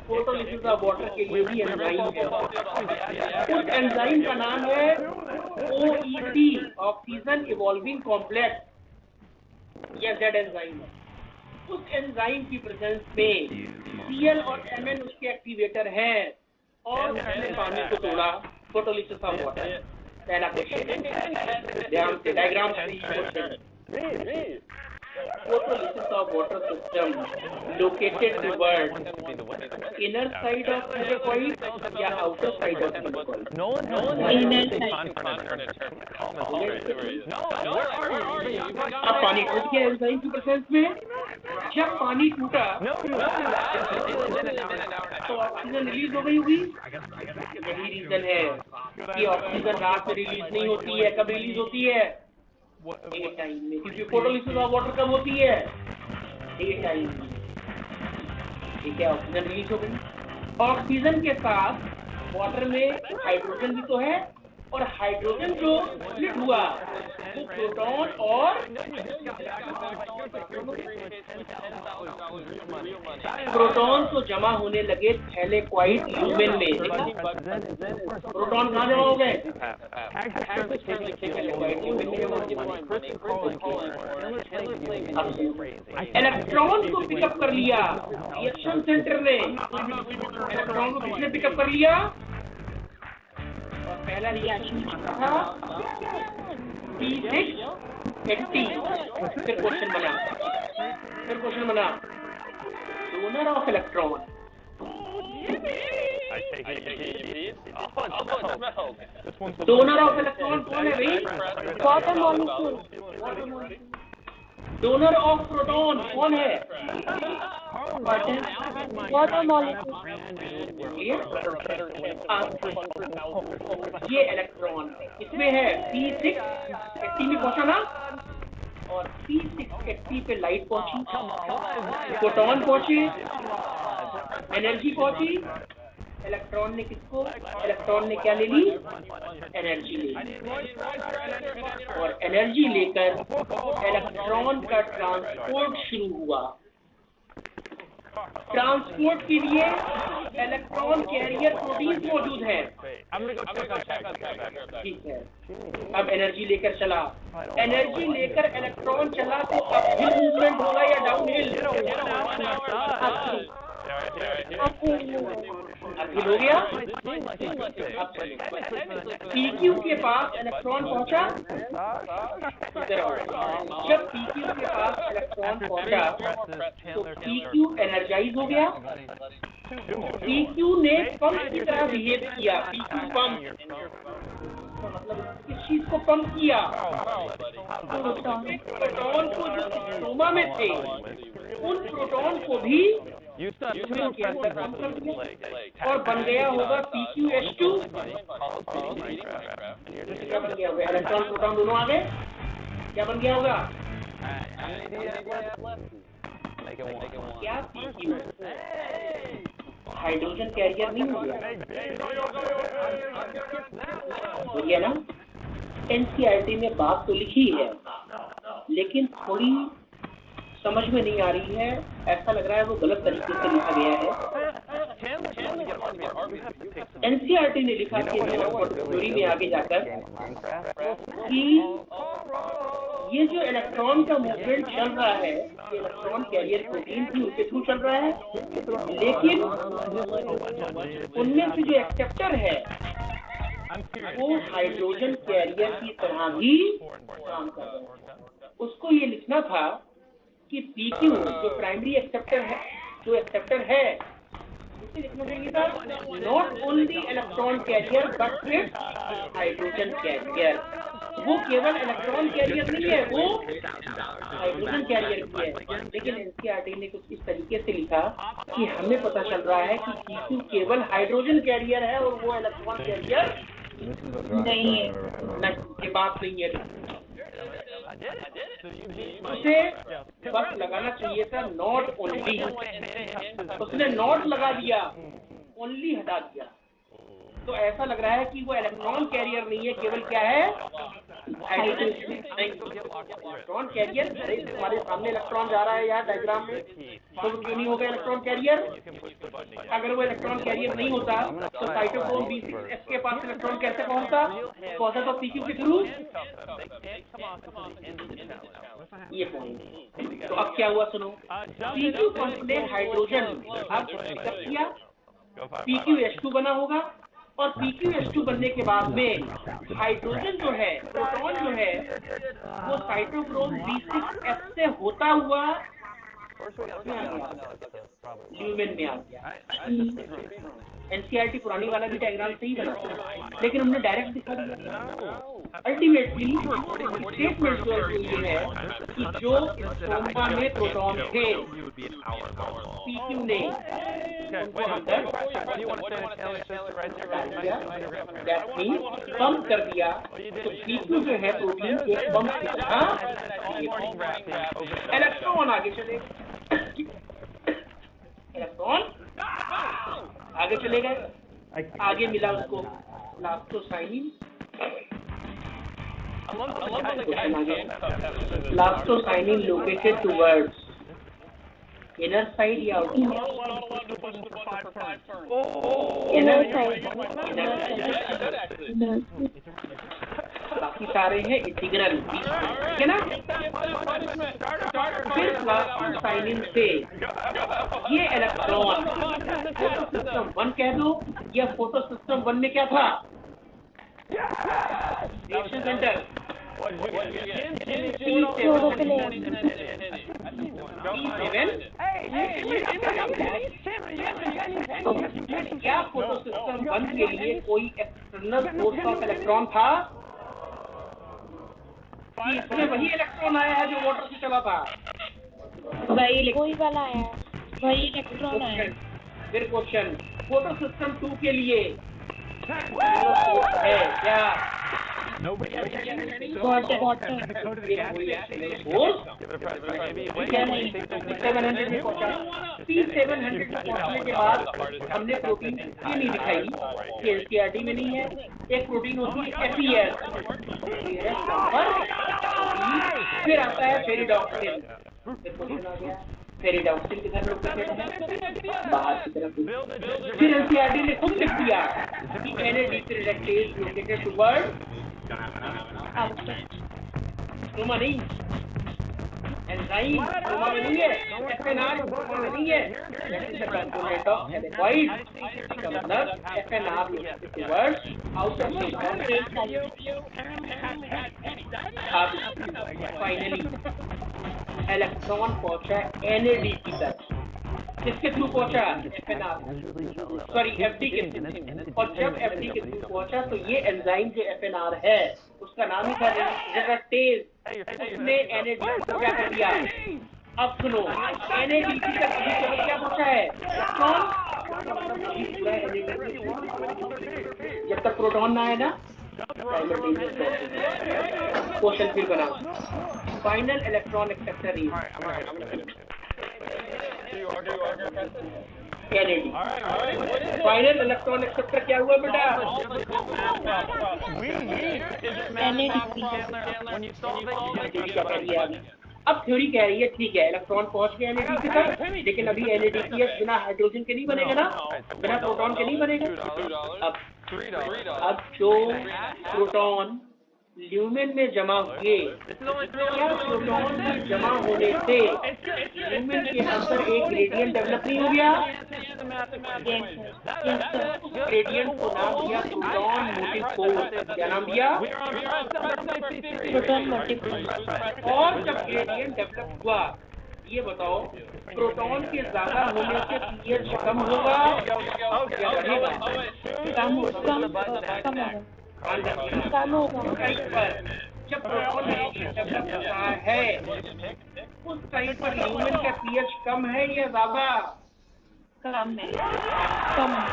फोटोलिसिस ऑफ वाटर के लिए भी एंजाइम है, उस एंजाइम का नाम है OEC, ऑक्सीजन इवॉल्विंग कॉम्प्लेक्स, या Z एंजाइम। उस एंजाइम की प्रेजेंस में Cl और Mn उसके एक्टिवेटर हैं और उसने पानी को तोड़ा। फोटोलिसिस ऑफ वाटर पहला क्वेश्चन, ध्यान से डायग्राम से Photolysis of water system located towards inner side of thylakoid या outer side of thylakoid? inner side. अब पानी टूट गया एंजाइम की प्रेजेंस में। जब पानी टूटा तो ऑक्सीजन रिलीज हो गई होगी। यही रीजन है कि ऑक्सीजन रात में रिलीज नहीं होती है। कब रिलीज होती है? डे टाइम में, क्योंकि फोटोलिसिस ऑफ वाटर कब होती है? डे टाइम में। ठीक है, ऑक्सीजन रिलीज हो गई। ऑक्सीजन के साथ वाटर में हाइड्रोजन भी तो है, और हाइड्रोजन जो स्प्लिट हुआ वो प्रोटॉन और प्रोटॉन तो जमा होने लगे थैलेकॉइड ल्यूमेन में। प्रोटॉन कहाँ जमा हो गए? इलेक्ट्रॉन को पिकअप कर लिया रिएक्शन सेंटर ने। इलेक्ट्रॉन को किसने पिकअप कर लिया? पहला रिएक्शन था C6H10। फिर क्वेश्चन बना donor of electron. I take it. Oh, it smells. This one's the Donor of electron कौन है भाई? Water molecule. Donor of proton कौन है? Water molecule. ये इलेक्ट्रॉन इसमें है P6 80 में पहुंचा ना, और P6 80 पे लाइट पहुंची, प्रोटॉन पहुंचे, एनर्जी पहुंची। इलेक्ट्रॉन ने किसको, इलेक्ट्रॉन ने क्या ले ली? एनर्जी ले ली, और एनर्जी लेकर इलेक्ट्रॉन का ट्रांसपोर्ट शुरू हुआ। ट्रांसपोर्ट के लिए इलेक्ट्रॉन कैरियर प्रोटीन मौजूद है। ठीक है, अब एनर्जी लेकर चला, एनर्जी लेकर इलेक्ट्रॉन चला तो अपहिल मूवमेंट होगा या डाउनहिल? अपहिल हो गया। PQ के पास इलेक्ट्रॉन पहुंचा, जब PQ के पास इलेक्ट्रॉन पहुंचा तो PQ एनर्जाइज हो गया। PQ ने पंप की तरह बिहेव किया। PQ पंप, मतलब इस चीज को पंप किया। प्रोटॉन को जो स्ट्रोमा में थे, उन प्रोटॉन को भी और बन गया होगा PQH2। क्या बन गया होगा? इलेक्ट्रॉन प्रोटॉन दोनों आ गए, क्या बन गया होगा? क्या PQ हाइड्रोजन कैरियर नहीं हो गया ना? NCERT में बात तो लिखी है, लेकिन थोड़ी समझ में नहीं आ रही है। ऐसा लग रहा है वो गलत तरीके से लिखा गया है। NCERT ने लिखा थ्योरी में आगे जाकर कि ये जो इलेक्ट्रॉन का मूवमेंट चल रहा है, इलेक्ट्रॉन कैरियर प्रोटीन थी उसके थ्रू चल रहा है, लेकिन उनमें से जो एक्सेप्टर है वो हाइड्रोजन कैरियर की तरह ही काम कर रहा है। उसको ये लिखना था कि PQ जो प्राइमरी एक्सेप्टर है, जो एक्सेप्टर है, उसे लिखना चाहिए था not only electron carrier but with hydrogen carrier. वो केवल इलेक्ट्रॉन कैरियर नहीं है, वो हाइड्रोजन कैरियर भी है। लेकिन NCERT ने कुछ इस तरीके से लिखा कि हमें पता चल रहा है कि PQ केवल हाइड्रोजन कैरियर है और वो इलेक्ट्रॉन कैरियर नहीं है। ये बात नहीं है, उसे बस लगाना चाहिए था नॉट ओनली। उसने नॉट लगा दिया, ओनली हटा दिया, तो ऐसा लग रहा है कि वो इलेक्ट्रॉन कैरियर नहीं है, केवल क्या है? Electron carrier. हमारे सामने इलेक्ट्रॉन जा रहा है यार डायग्राम में, तो क्यों नहीं होगा इलेक्ट्रॉन कैरियर? अगर वो इलेक्ट्रॉन कैरियर नहीं होता तो साइटोक्रोम B6F के पास इलेक्ट्रॉन कैसे पहुंचता? पहुंचा तो PQ के थ्रू। ये पॉइंट। तो अब क्या हुआ सुनो, PQ पंप ने हाइड्रोजन अब पिकअप किया, PQH2 बना होगा, और PQH2 बनने के बाद में हाइड्रोजन जो है, प्रोटॉन जो है, वो साइटोक्रोम B6F से होता हुआ ल्यूमेन में आ गया। NCERT पुरानी वाला भी डायग्राम सही बना, लेकिन हमने डायरेक्ट दिखा दिया। अल्टीमेटली स्टेटमेंट जो ये है कि जो स्ट्रोमा में प्रोटॉन थे, PQ ने उनको अंदर पंप कर दिया, तो PQ जो है प्रोटीन एक पंप की तरह इलेक्ट्रॉन आगे चले, इलेक्ट्रॉन आगे चले गए, आगे मिला उसको लास्टोसाइनिन। लास्टोसाइनिन लोकेटेड टुवर्ड्स इनर साइड या आउटर इनर साइड। बाकी सारे हैं इंटीग्रल, ठीक है ना? फिर लास्टोसाइनिन से ये इलेक्ट्रॉन फोटो सिस्टम 1 कह दो, या फोटो सिस्टम 1 में क्या था? रिएक्शन सेंटर क्या फोटो सिस्टम वन के लिए कोई एक्सटर्नल सोर्स ऑफ इलेक्ट्रॉन था? इसमें वही इलेक्ट्रॉन आया है जो वाटर से चला था। वही वाला आया है, वही इलेक्ट्रॉन आया है। फिर क्वेश्चन फोटो सिस्टम 2 के लिए है क्या? P700 पहुंचने के बाद हमने प्रोटीन ये नहीं दिखाई कि एनसीईआरटी में नहीं है। एक प्रोटीन होती है FES, फिर आता है फेरिडॉक्सिन। क्वेश्चन आ गया फेरिडॉक्सिन किधर लोकेटेड है? बाहर की तरफ। फिर एनसीईआरटी ने खुद लिख दिया कि NADP reductase located toward stroma नहीं, एंजाइम स्टोमा में नहीं है, FNR स्टोमा में नहीं है। That is the component of एडेक्वाइड। इसका मतलब FNR located toward outer stroma. अब फाइनली इलेक्ट्रॉन पहुंचा NADP तक। किसके थ्रू पहुंचा? FNR, सॉरी FD के थ्रू। और जब FD के थ्रू पहुंचा तो ये एंजाइम जो FNR है उसका नाम ही था रिडक्टेज। उसने NADP को क्या कर दिया? अब सुनो, NADP तक अभी केवल क्या पहुंचा है? जब तक प्रोटॉन ना आए ना, क्वेश्चन फिर बना final electron acceptor is NAD। Final electron acceptor क्या हुआ बेटा? अब थ्योरी कह रही है ठीक है इलेक्ट्रॉन पहुंच गया NADP तक, लेकिन अभी NADP बिना हाइड्रोजन के नहीं बनेगा ना, बिना प्रोटॉन के नहीं बनेगा। अब जो प्रोटॉन ल्यूमेन में जमा हुए, क्या प्रोटॉन में जमा होने से ल्यूमेन के अंदर एक ग्रेडियंट डेवलप नहीं हो गया? ग्रेडियंट को नाम दिया प्रोटॉन मोटिव फोर्स। क्या नाम दिया? Proton motive force. और जब ग्रेडियंट डेवलप हुआ, ये बताओ प्रोटॉन के ज्यादा होने से pH कम होगा या बढ़ेगा? कम होगा। जब प्रोटॉन डेवलप होता है उस टाइम पर ल्यूमेन का pH कम है या ज्यादा? कम है, कम है।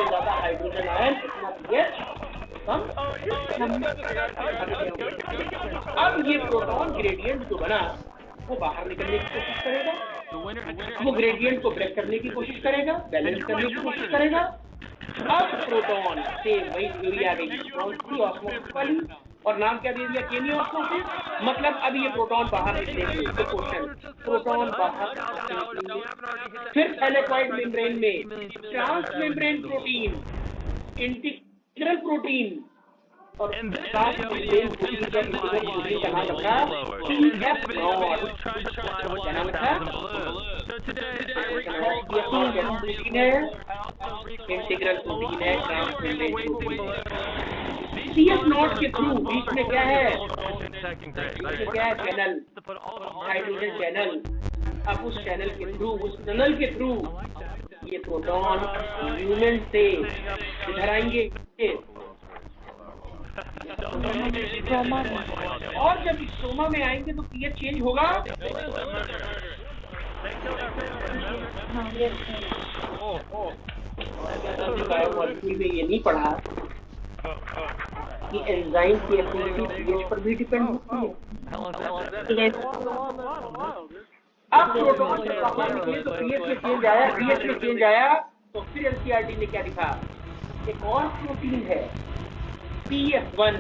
ज्यादा हाइड्रोजन आयन इतना pH कम। अब ये प्रोटॉन ग्रेडियंट जो बना वो बाहर निकलने की कोशिश करेगा, वो ग्रेडियंट को ब्रेक करने की कोशिश करेगा, बैलेंस करने की कोशिश करेगा। अब प्रोटॉन से वही थ्योरी आ गई ऑस्मोसिस वाली, और नाम क्या दे दिया? केमी ऑस्मोसिस। मतलब अब ये प्रोटॉन बाहर निकलेंगे। तो क्वेश्चन प्रोटॉन बाहर निकलेंगे, फिर थैलेकॉइड मेम्ब्रेन में transmembrane protein, integral protein और ट्रांस मेम्ब्रेन प्रोटीन का नाम रखा TF0। क्या नाम रखा? प्रोटीन है, इंटीग्रल प्रोटीन है, ट्रांस मेम्ब्रेन प्रोटीन। CF0 के थ्रू बीच में क्या है? क्या है? Channel, hydrogen channel. अब उस चैनल के थ्रू, उस टनल के थ्रू ये प्रोटॉन ल्यूमेन से इधर आएंगे और जब स्टोमा में आएंगे तो pH चेंज होगा। बायोमॉलिक्यूल में ये नहीं पढ़ा कि एंजाइम की एक्टिविटी pH पर भी डिपेंड होती है। अब प्रोटॉन से बाहर निकले तो pH में चेंज आया, pH में चेंज आया तो फिर एनसीईआरटी ने क्या लिखा? एक और प्रोटीन है CF1।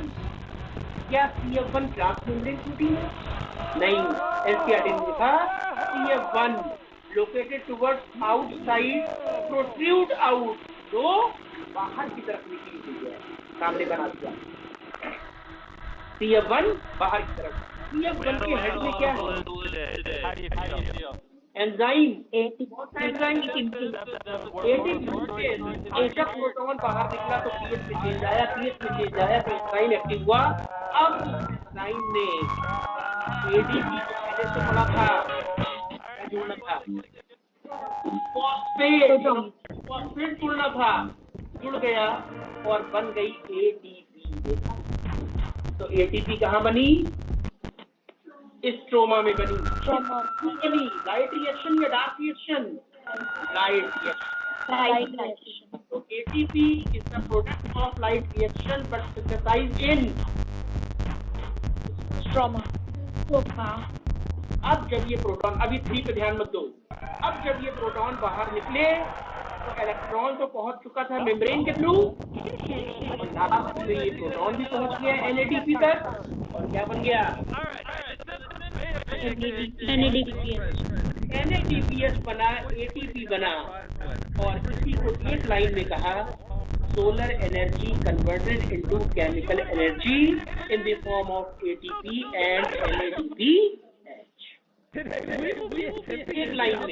क्या CF1 ट्रांस मेम्ब्रेन प्रोटीन है? नहीं, एनसीईआरटी ने लिखा CF1 located towards outside protrude out, तो बाहर की तरफ निकली हुई है, सामने बना दिया। CF1 बाहर की तरफ। CF1 के हेड में क्या है? एंजाइम। एंजाइम की जब प्रोटॉन बाहर निकला तो pH में चेंज आया, pH में चेंज आया तो एंजाइम एक्टिव हुआ। अब एंजाइम ने ADP पहले से पड़ा था, जुड़ना था, फॉस्फेट जुड़ना था, जुड़ गया और बन गई ATP। तो ATP कहाँ बनी? स्ट्रोमा में बनी। लाइट रिएक्शन या डार्क रिएक्शन? Light reaction. तो ATP is the product of light reaction but synthesized in stroma. अब जब ये प्रोटॉन, अभी 3 पे ध्यान मत दो, अब जब ये प्रोटॉन बाहर निकले तो इलेक्ट्रॉन तो पहुंच चुका था मेम्ब्रेन के थ्रू, लास्ट में ये प्रोटॉन भी पहुंच गया NADP तक और क्या बन गया? NADPH बना, ATP बना और इसी को एक लाइन में कहा, solar energy converted into chemical energy in the form of ATP and NADPH। एक लाइन में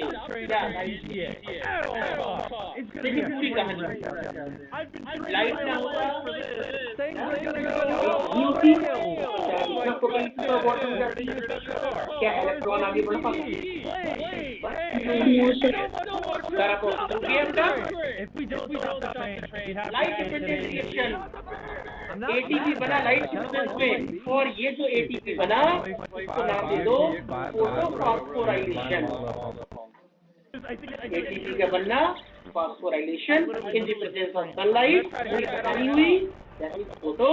देखिए पूरी कहानी। लाइट ना होता क्या इलेक्ट्रॉन आगे बढ़ पाता? लाइट डिपेंडेंट रिएक्शन, ATP बना लाइट डिपेंडेंस में और ये जो ATP बना इसको नाम दे दो फोटोफॉस्फोराइलेशन। ATP का बनना phosphorylation in the presence of sunlight हुई, दैट इज फोटो।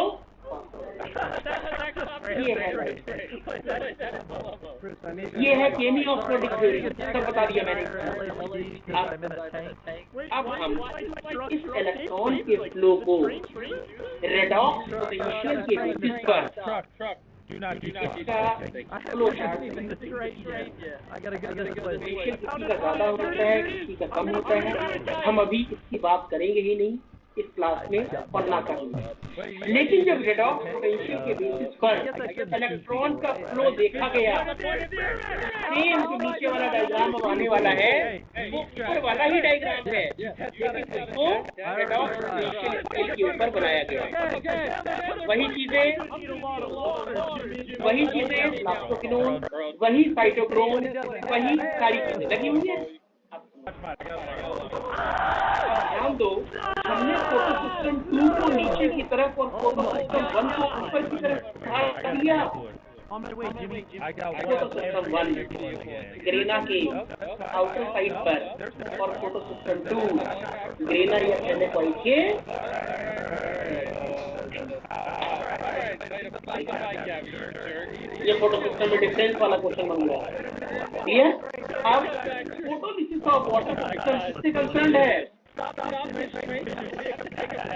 ये है केमियोस्मोटिक थ्योरी, सब बता दिया मैंने। अब हम इस इलेक्ट्रॉन के फ्लो को रेडॉक्स पोटेंशियल के बेसिस पर इसका फ्लो किसी का ज्यादा होता है, किसी का कम होता है, हम अभी इसकी बात करेंगे ही नहीं इस क्लास में और ना करेंगे। लेकिन जब रेडॉक्स पोटेंशियल के बेसिस पर इलेक्ट्रॉन का फ्लो देखा गया, सेम जो नीचे वाला डायग्राम अब आने वाला है वो ऊपर वाला ही डायग्राम है, लेकिन उसको रेडॉक्स पोटेंशियल स्केल के ऊपर बनाया गया। वही चीजें लाक्टोकिनोन, वही साइटोक्रोम, वही सारी चीजें लगी हुई है। ध्यान दो, हमने फोटो सिस्टम 2 को नीचे की तरफ और फोटो सिस्टम 1 को ऊपर की तरफ कर दिया। फोटो सिस्टम 1 ग्रेना के आउटर साइड पर और फोटो सिस्टम 2 ग्रेना या एनेकोइड के ये फोटो सिस्टम में डिफरेंस वाला क्वेश्चन बन गया। क्लियर? अब फोटोलिसिस ऑफ वाटर सिस्टम किससे कंसर्न्ड है?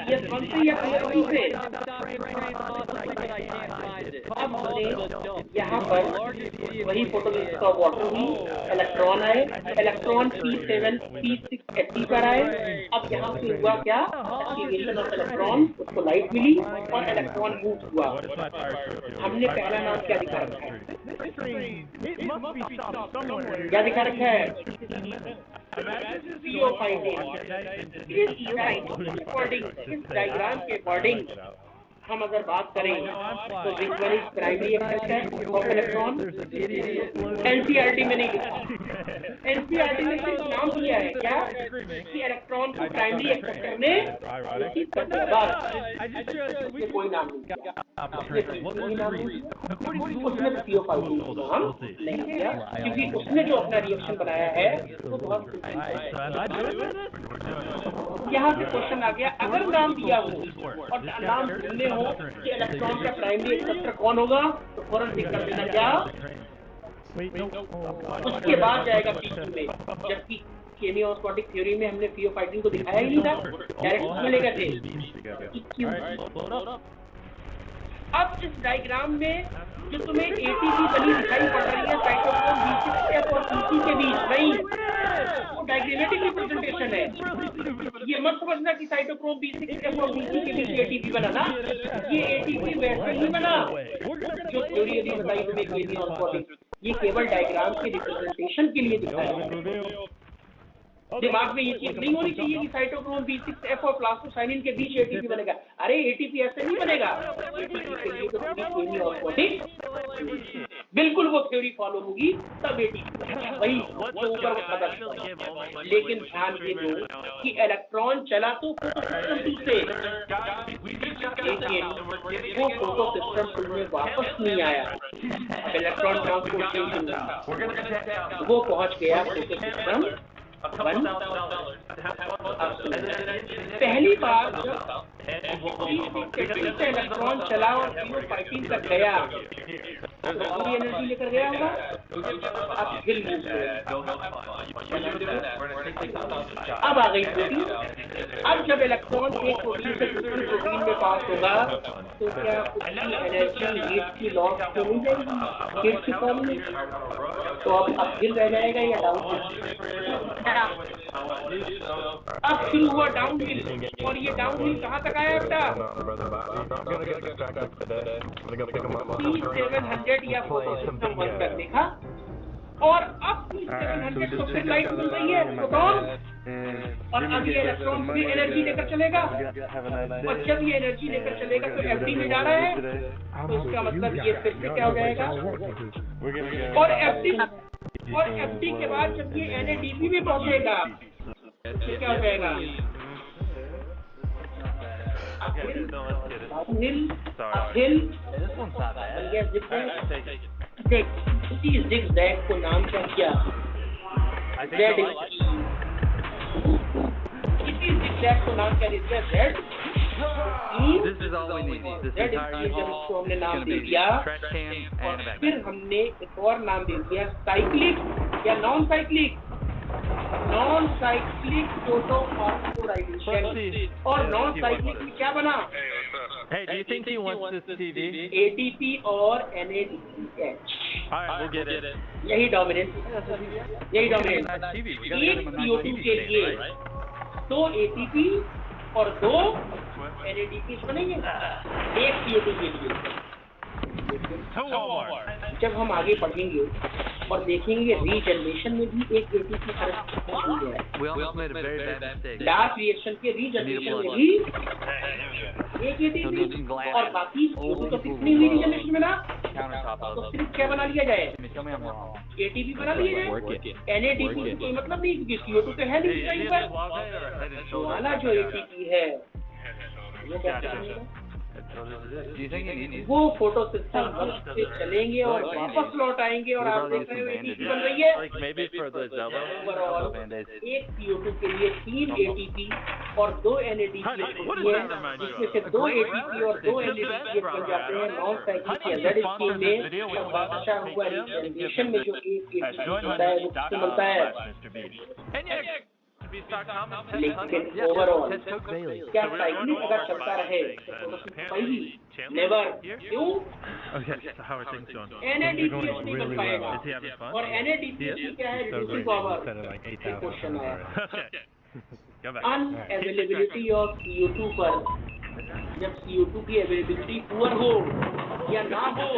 ये कौन-सी या कौन-सी से? अब हमने यहाँ पर वही फोटोलिसिस ऑफ वाटर हुई, इलेक्ट्रॉन आए, इलेक्ट्रॉन P7 P6 80 पर आए। अब यहाँ से हुआ क्या? एक्टिवेशन ऑफ इलेक्ट्रॉन, उसको लाइट मिली और इलेक्ट्रॉन मूव हुआ। हमने पहला नाम क्या दिखा रखा है? क्या दिखा रखा है? इस डायग्राम के अकॉर्डिंग हम अगर बात करें तो विच one is primary acceptor of electron? NCERT में नहीं लिखा, एनसीईआरटी ने सिर्फ नाम दिया है क्या कि इलेक्ट्रॉन को प्राइमरी एक्सेप्टर ने बस, कोई नाम नहीं, उसने CO5 हम नहीं किया क्योंकि उसने जो अपना रिएक्शन बनाया है वो बहुत। यहाँ से क्वेश्चन आ गया, अगर नाम दिया हो और नाम सुनने हो कि इलेक्ट्रॉन का प्राइमरी एक्सेप्टर कौन होगा तो फौरन टिक कर देना क्या, उसके बाद जाएगा P2 में। जबकि केमियोस्मोटिक थ्योरी में हमने CO5 को दिखाया ही नहीं था, डायरेक्ट उसमें ले गए थे। अब इस डायग्राम में जो तुम्हें ATP बनी दिखाई पड़ रही है साइटोक्रोम B6F और PC के बीच, नहीं, वो डायग्रामेटिक रिप्रेजेंटेशन है। ये मत समझना कि साइटोक्रोम B6F और PC के बीच ATP बना ना, ये ATP वैसे ही बना जो थ्योरी अभी बताई तुम्हें केमियोस्मोटिक, ये केवल डायग्राम के रिप्रेजेंटेशन के लिए दिखाया। दिमाग में ये चीज नहीं होनी चाहिए कि साइटोक्रोम B6F और प्लास्टोसाइनिन के बीच ATP बनेगा। अरे ATP ऐसे नहीं बनेगा, ATP के लिए तो केमियोस्मोटिक बिल्कुल वो थ्योरी फॉलो होगी तब ATP वही जो ऊपर बताया। लेकिन ध्यान दे दो कि इलेक्ट्रॉन चला तो फोटोसिस्टम 2 से, लेकिन वो फोटोसिस्टम 2 में वापस नहीं आया। अब इलेक्ट्रॉन ट्रांसपोर्टेशन वो पहुंच गया फोटोसिस्टम 1। पहली बार जब इलेक्ट्रॉन चला और 0.5 तक गया तो पूरी एनर्जी लेकर गया होगा। अब फिर अब आ गई प्रोटीन। अब जब इलेक्ट्रॉन एक प्रोटीन से दूसरी प्रोटीन में पास होगा तो क्या उसकी एनर्जी हीट की लॉस तो नहीं जाएगी हीट की फॉर्म में? तो अब फिर रह जाएगा या डाउन? अब शुरू हुआ डाउन हिल, और ये डाउन हिल कहाँ तक आया बेटा? T700 या फोटोसिस्टम 1 तक देखा। और अब T700 को फिर लाइट मिल रही है फोटोन, और अब ये इलेक्ट्रॉन फिर एनर्जी लेकर चलेगा। और जब ये एनर्जी लेकर चलेगा तो FD में जा रहा है, तो इसका मतलब ये फिर से क्या हो जाएगा? और FD के बाद जब ये NADP में पहुंचेगा तो क्या हो जाएगा? देख इसी zigzag को नाम क्या किया? इसी zigzag को नाम क्या दिया? Z। This is all we need. This entire इसको हमने नाम दे दिया, और फिर हमने एक और नाम दे दिया साइक्लिक या नॉन साइक्लिक फोटो फॉस्फोराइलेशन। और नॉन साइक्लिक में क्या बना? Hey, do you think he wants this TV? ATP और NADPH। Alright, we'll get it. यही डोमिनेंस। एक CO2 के लिए 2 ATP और 2 NADPH बनेंगे एक CO2 के लिए। जब हम आगे पढ़ेंगे और देखेंगे रीजनरेशन में भी एक ATP लास्ट रिएक्शन के रीजनरेशन में भी एक ATP, और बाकी CO2 तो कितनी हुई रीजनरेशन में ना? तो सिर्फ क्या बना लिया जाए? ATP बना लिया जाए। NADP कोई मतलब नहीं क्योंकि CO2 तो है नहीं कहीं पर। तो वाला जो ATP है वो क्या वो फोटो सिस्टम से चलेंगे और वापस लौट आएंगे, और आप देख रहे हो ATP बन रही है। ओवरऑल एक CO2 के लिए 3 ATP और 2 NADPH जिसमें से 2 ATP और 2 NADPH बन जाते हैं नॉन साइक्लिक या Z स्कीम में। और बचा हुआ रिजनरेशन में जो एक ATP होता है वो किससे मिलता है? लेकिन ओवरऑल क्या साइक्लिक अगर चलता रहे तो नेवर। क्यों? NADPH नहीं बन पाएगा, और NADPH क्या है? Reducing power. क्वेश्चन आया अनअवेलेबिलिटी ऑफ CO2 पर। जब CO2 की अवेलेबिलिटी पुअर हो या ना हो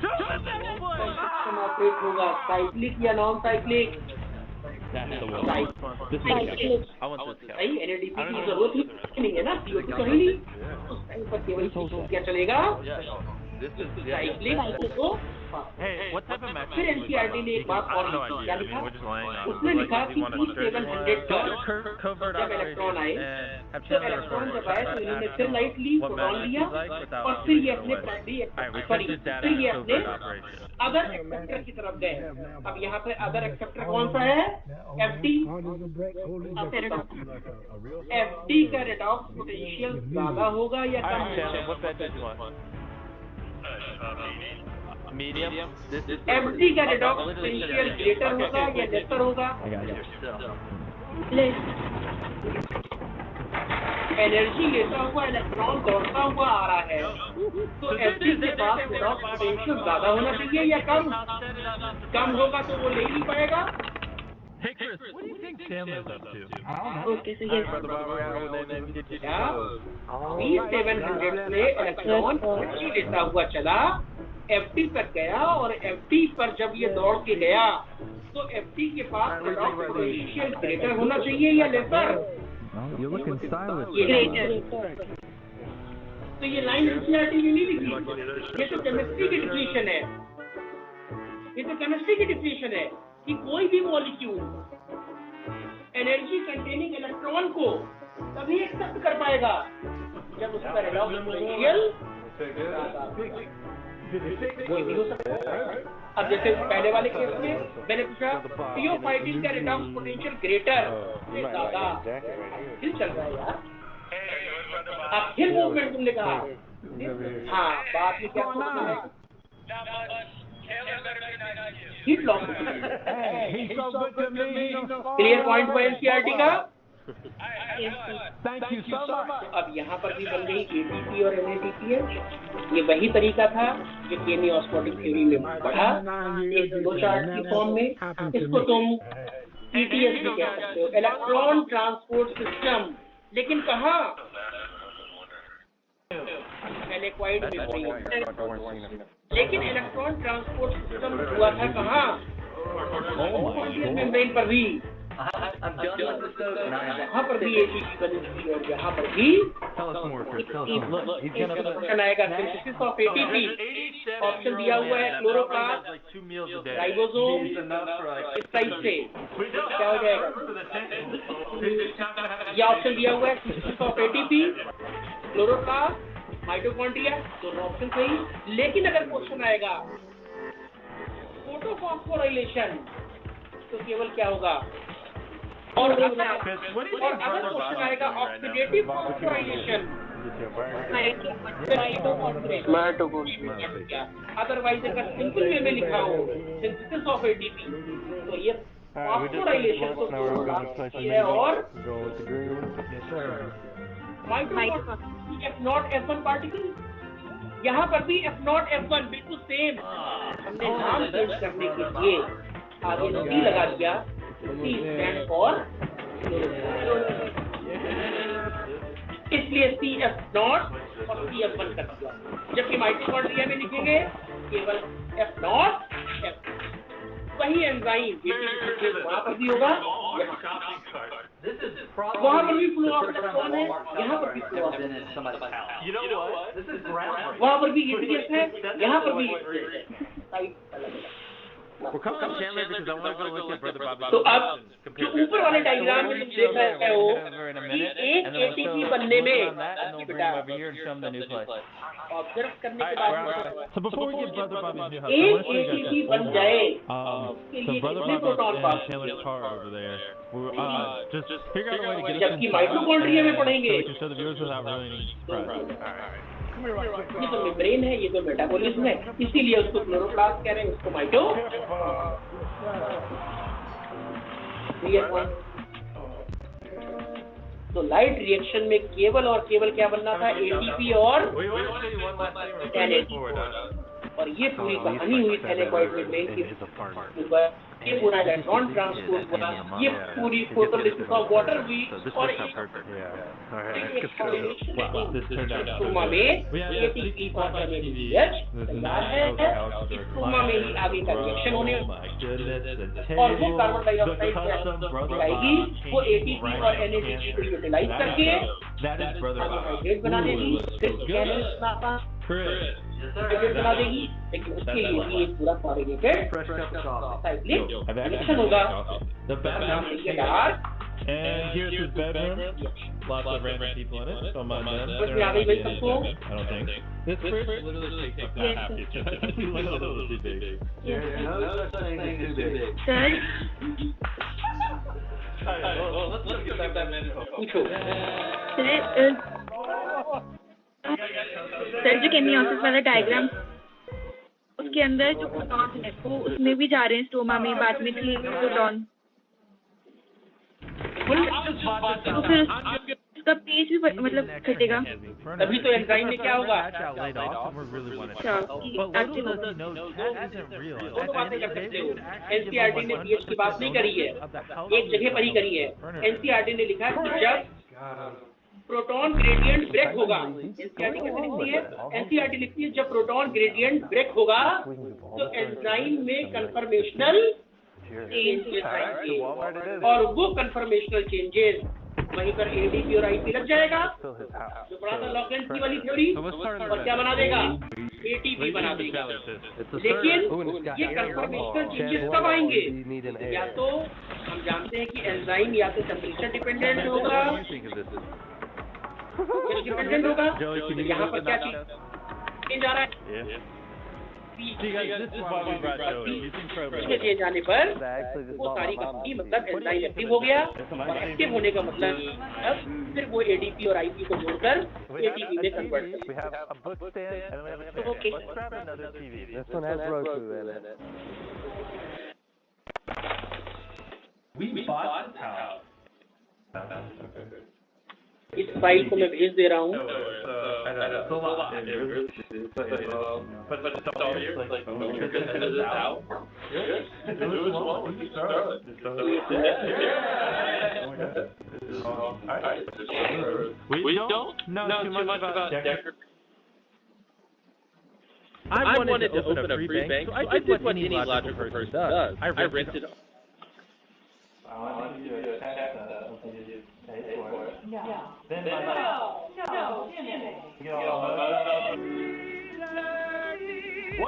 सिस्टम ऑपरेट होगा साइक्लिक या नॉन साइक्लिक? NADP की जरूरत ही नहीं है ना, CO2 तो है नहीं, उस टाइम पर केवल क्या चलेगा? साइक्लिक को। फिर NCERT ने एक बात और क्या लिखा? उसने लिखा कि T700 पर जब इलेक्ट्रॉन आए तो इलेक्ट्रॉन जब आए तो इन्होंने फिर लाइट ली, फोटोन लिया, और फिर ये अपने अदर एक्सेप्टर की तरफ गए। अब यहाँ पे अदर एक्सेप्टर कौन सा है? FD। FD का रेडॉक्स पोटेंशियल ज्यादा होगा या कम? Medium. FD का रेडॉक्स पोटेंशियल ग्रेटर होगा या लेसर होगा? एनर्जी लेता हुआ इलेक्ट्रॉन दौड़ता हुआ आ रहा है, तो FD के पास रेडॉक्स पोटेंशियल ज्यादा होना चाहिए या कम? कम होगा तो वो ले नहीं पाएगा। Hey Chris, what do you think Sam is up to? Okay, so yes. T700 से इलेक्ट्रॉन एनर्जी लेता हुआ चला, FD तक गया, और FD पर जब ये दौड़ के गया तो FD के पास रेडॉक्स पोटेंशियल ग्रेटर होना चाहिए या लेसर? तो ये लाइन NCERT में नहीं लिखी, ये तो केमिस्ट्री की डिफिनेशन है। ये तो केमिस्ट्री की डिफिनेशन है कि कोई भी मॉलिक्यूल एनर्जी कंटेनिंग इलेक्ट्रॉन को तभी एक्सेप्ट कर पाएगा जब उसका रेडॉक्स पोटेंशियल कोई भी हो सकता है। अब जैसे पहले वाले केस में मैंने पूछा थियोफाइटिन का रेडॉक्स पोटेंशियल ग्रेटर से ज्यादा, फिर चल रहा है यार। अब फिर मूवमेंट तुमने कहा, हाँ बात में क्या सोचना है, हीट लॉस। क्लियर पॉइंट को एनसीईआरटी का। Thank you so much. अब यहाँ पर भी बन गई एटीपी और एनएडीपीएच। ये वही तरीका था जो केमी ऑस्मोटिक थ्योरी में पढ़ा, एक फ्लो चार्ट की फॉर्म में। इसको तुम ईटीएस भी कह सकते हो, इलेक्ट्रॉन ट्रांसपोर्ट सिस्टम। लेकिन कहाँ? एनेक्वाइड मेम्ब्रेन। लेकिन इलेक्ट्रॉन ट्रांसपोर्ट सिस्टम हुआ था कहाँ? मेम्ब्रेन पर भी। यहाँ पर भी एटीपी बनी थी और यहाँ पर भी ऑप्शन आएगा सिंथेसिस ऑफ एटीपी। ऑप्शन दिया हुआ है क्लोरोप्लास्ट, राइबोसोम, इस टाइप से क्या हो जाएगा? ये ऑप्शन दिया हुआ है synthesis of ATP, chloroplast, mitochondria, दोनों ऑप्शन सही। लेकिन अगर क्वेश्चन आएगा फोटोफॉस्फोराइलेशन तो केवल क्या होगा? और अगर क्वेश्चन आएगा ऑक्सीडेटिव फॉस्फोराइलेशन, अदरवाइज अगर सिंपल वे में लिखा हो सिंथेसिस ऑफ एटीपी तो ये फॉस्फोराइलेशन तो है। और F0 F1 पार्टिकल, यहाँ पर भी F0 F1 बिल्कुल सेम। हमने नाम चेंज करने के लिए आगे C लगा दिया, C स्टैंड फॉर, इसलिए CF0 और CF1 कर दिया। जबकि माइटोकॉन्ड्रिया में लिखेंगे केवल F0 F। वही एंजाइम वहाँ पर भी होगा, वहाँ पर भी फ्लो ऑफ इलेक्ट्रॉन है, यहाँ पर भी फ्लो ऑफ, वहाँ पर भी ETS है, यहाँ पर भी ETS है। We're coming to Chandler because I want to go look at Brother Bobby's. तो अब जो ऊपर वाले डायग्राम में तुम देख रहे हो कि एक एटीपी बनने में ऑब्जर्व करने के बाद So before we get Brother Bobby's new house, I एक want to show you guys ATP this बन जाए so इसके Brother लिए proton Bobby pass and Chandler's car over there. We're just figure out a way to get us जबकि inside mitochondria में so पढ़ेंगे। we can show the viewers without ruining any surprise. ये तो membrane है, ये तो metabolism है, इसीलिए उसको क्लोरोप्लास्ट कह रहे हैं, उसको माइटो। तो लाइट रिएक्शन में केवल और केवल क्या बनना था? एटीपी और एनएडीपी। और ये पूरी कहानी हुई एनेक्वाइड मेम्ब्रेन की ऊपर। ये पूरा इलेक्ट्रॉन ट्रांसपोर्ट हुआ, ये पूरी फोटोलिसिस ऑफ वाटर हुई। और स्टोमा में एटीपी और एनएडीएच तैयार है, स्टोमा में ही आगे का रिएक्शन होने और वो कार्बन डाइऑक्साइड जाएगी, वो एटीपी और एनएडीएच को यूटिलाइज करके कार्बोहाइड्रेट बना देगी, फिर बना देगी। लेकिन उसके लिए भी एक पूरा कोऑर्डिनेटेड साइक्लिक रिएक्शन होगा। And here's his bedroom. Lots of random people in it. Don't mind them. They're not I really I don't think. This fridge literally takes up that half the kitchen. It's literally too big. No such thing as too big. Sir Let's get that minute. पूछो। Sir जो केमियोसिस वाला diagram उसके अंदर जो proton है वो उसमें भी जा रहे हैं स्टोमा में, बाद में 3 प्रोटॉन, तो फिर उसका पेज भी मतलब घटेगा। तभी तो एंजाइम में क्या होगा? अच्छा कि एक्टिव होगा। दो बातें कर सकते हो। एनसीईआरटी ने पीएच की बात नहीं करी है, एक जगह पर ही करी है। एनसीईआरटी ने लिखा कि जब प्रोटॉन ग्रेडियंट ब्रेक होगा, एनसीईआरटी कैसे लिखती है? एनसीईआरटी लिखती है जब प्रोटॉन ग्रेडियंट ब्रेक होगा तो एंजाइम में कन्फर्मेशनल चेंजेस आएंगे और वो कन्फर्मेशनल चेंजेस वहीं पर ADP और IP लग जाएगा, जो पढ़ा था लॉक एंड की वाली थ्योरी, और क्या बना देगा, ATP बना देगा। लेकिन ये कंफर्मेशनल चेंजेस कब आएंगे? या तो हम जानते हैं कि एंजाइम या तो टेम्परेचर डिपेंडेंट होगा, डिपेंडेंट होगा, यहाँ पर क्या चेंज आ रहा है, इसमें चेंज आने पर वो सारी कंपनी मतलब एंजाइम एक्टिव हो गया, और एक्टिव होने का मतलब अब फिर वो ADP और IP को जोड़कर ATP में कन्वर्ट कर। Okay, This one has Roku in it. We bought the house. इस फाइल को मैं भेज दे रहा हूँ। We don't know too much about Decker. I wanted to open a free bank, so I did what any logical person does. I rented it.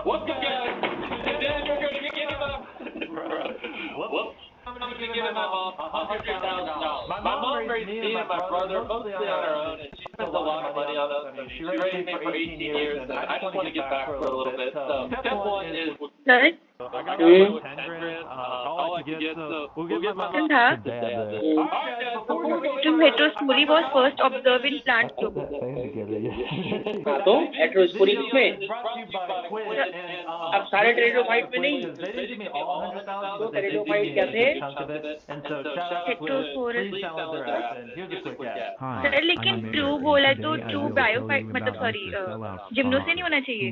What's good, guys? Today we're going to be giving them. I'm going to be giving my mom $100,000. My mom raised me and my brother mostly on our own, and she spends a lot of money on us. I mean, she raised me for 18 years, and I just want to get back for a little bit. So step one is. Sorry? I got $10,000. All I can get, so we'll give my mom. था Alright, to heterospory was first observed in plant group. हाँ तो heterospory में अब सारे pteridophyte में नहीं, तो pteridophyte क्या थे, सर लेकिन ट्रू बोला तो ट्रू बायोफाइट मतलब सॉरी जिम्नो से नहीं होना चाहिए।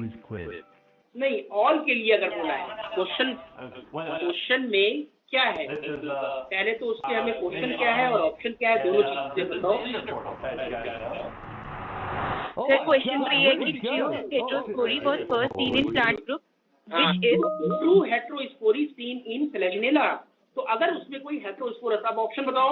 नहीं, ऑल के लिए अगर बोला है, क्वेश्चन में क्या है, पहले तो उसके हमें क्वेश्चन क्या है और ऑप्शन क्या है, दोनों चीजें बताओ। सर क्वेश्चन तो ये है कि true heterospory was first seen in plant group which is true heterospory seen in फ्लैगेनेला। तो अगर उसमें कोई हेटेरोस्पोरस, अब ऑप्शन बताओ।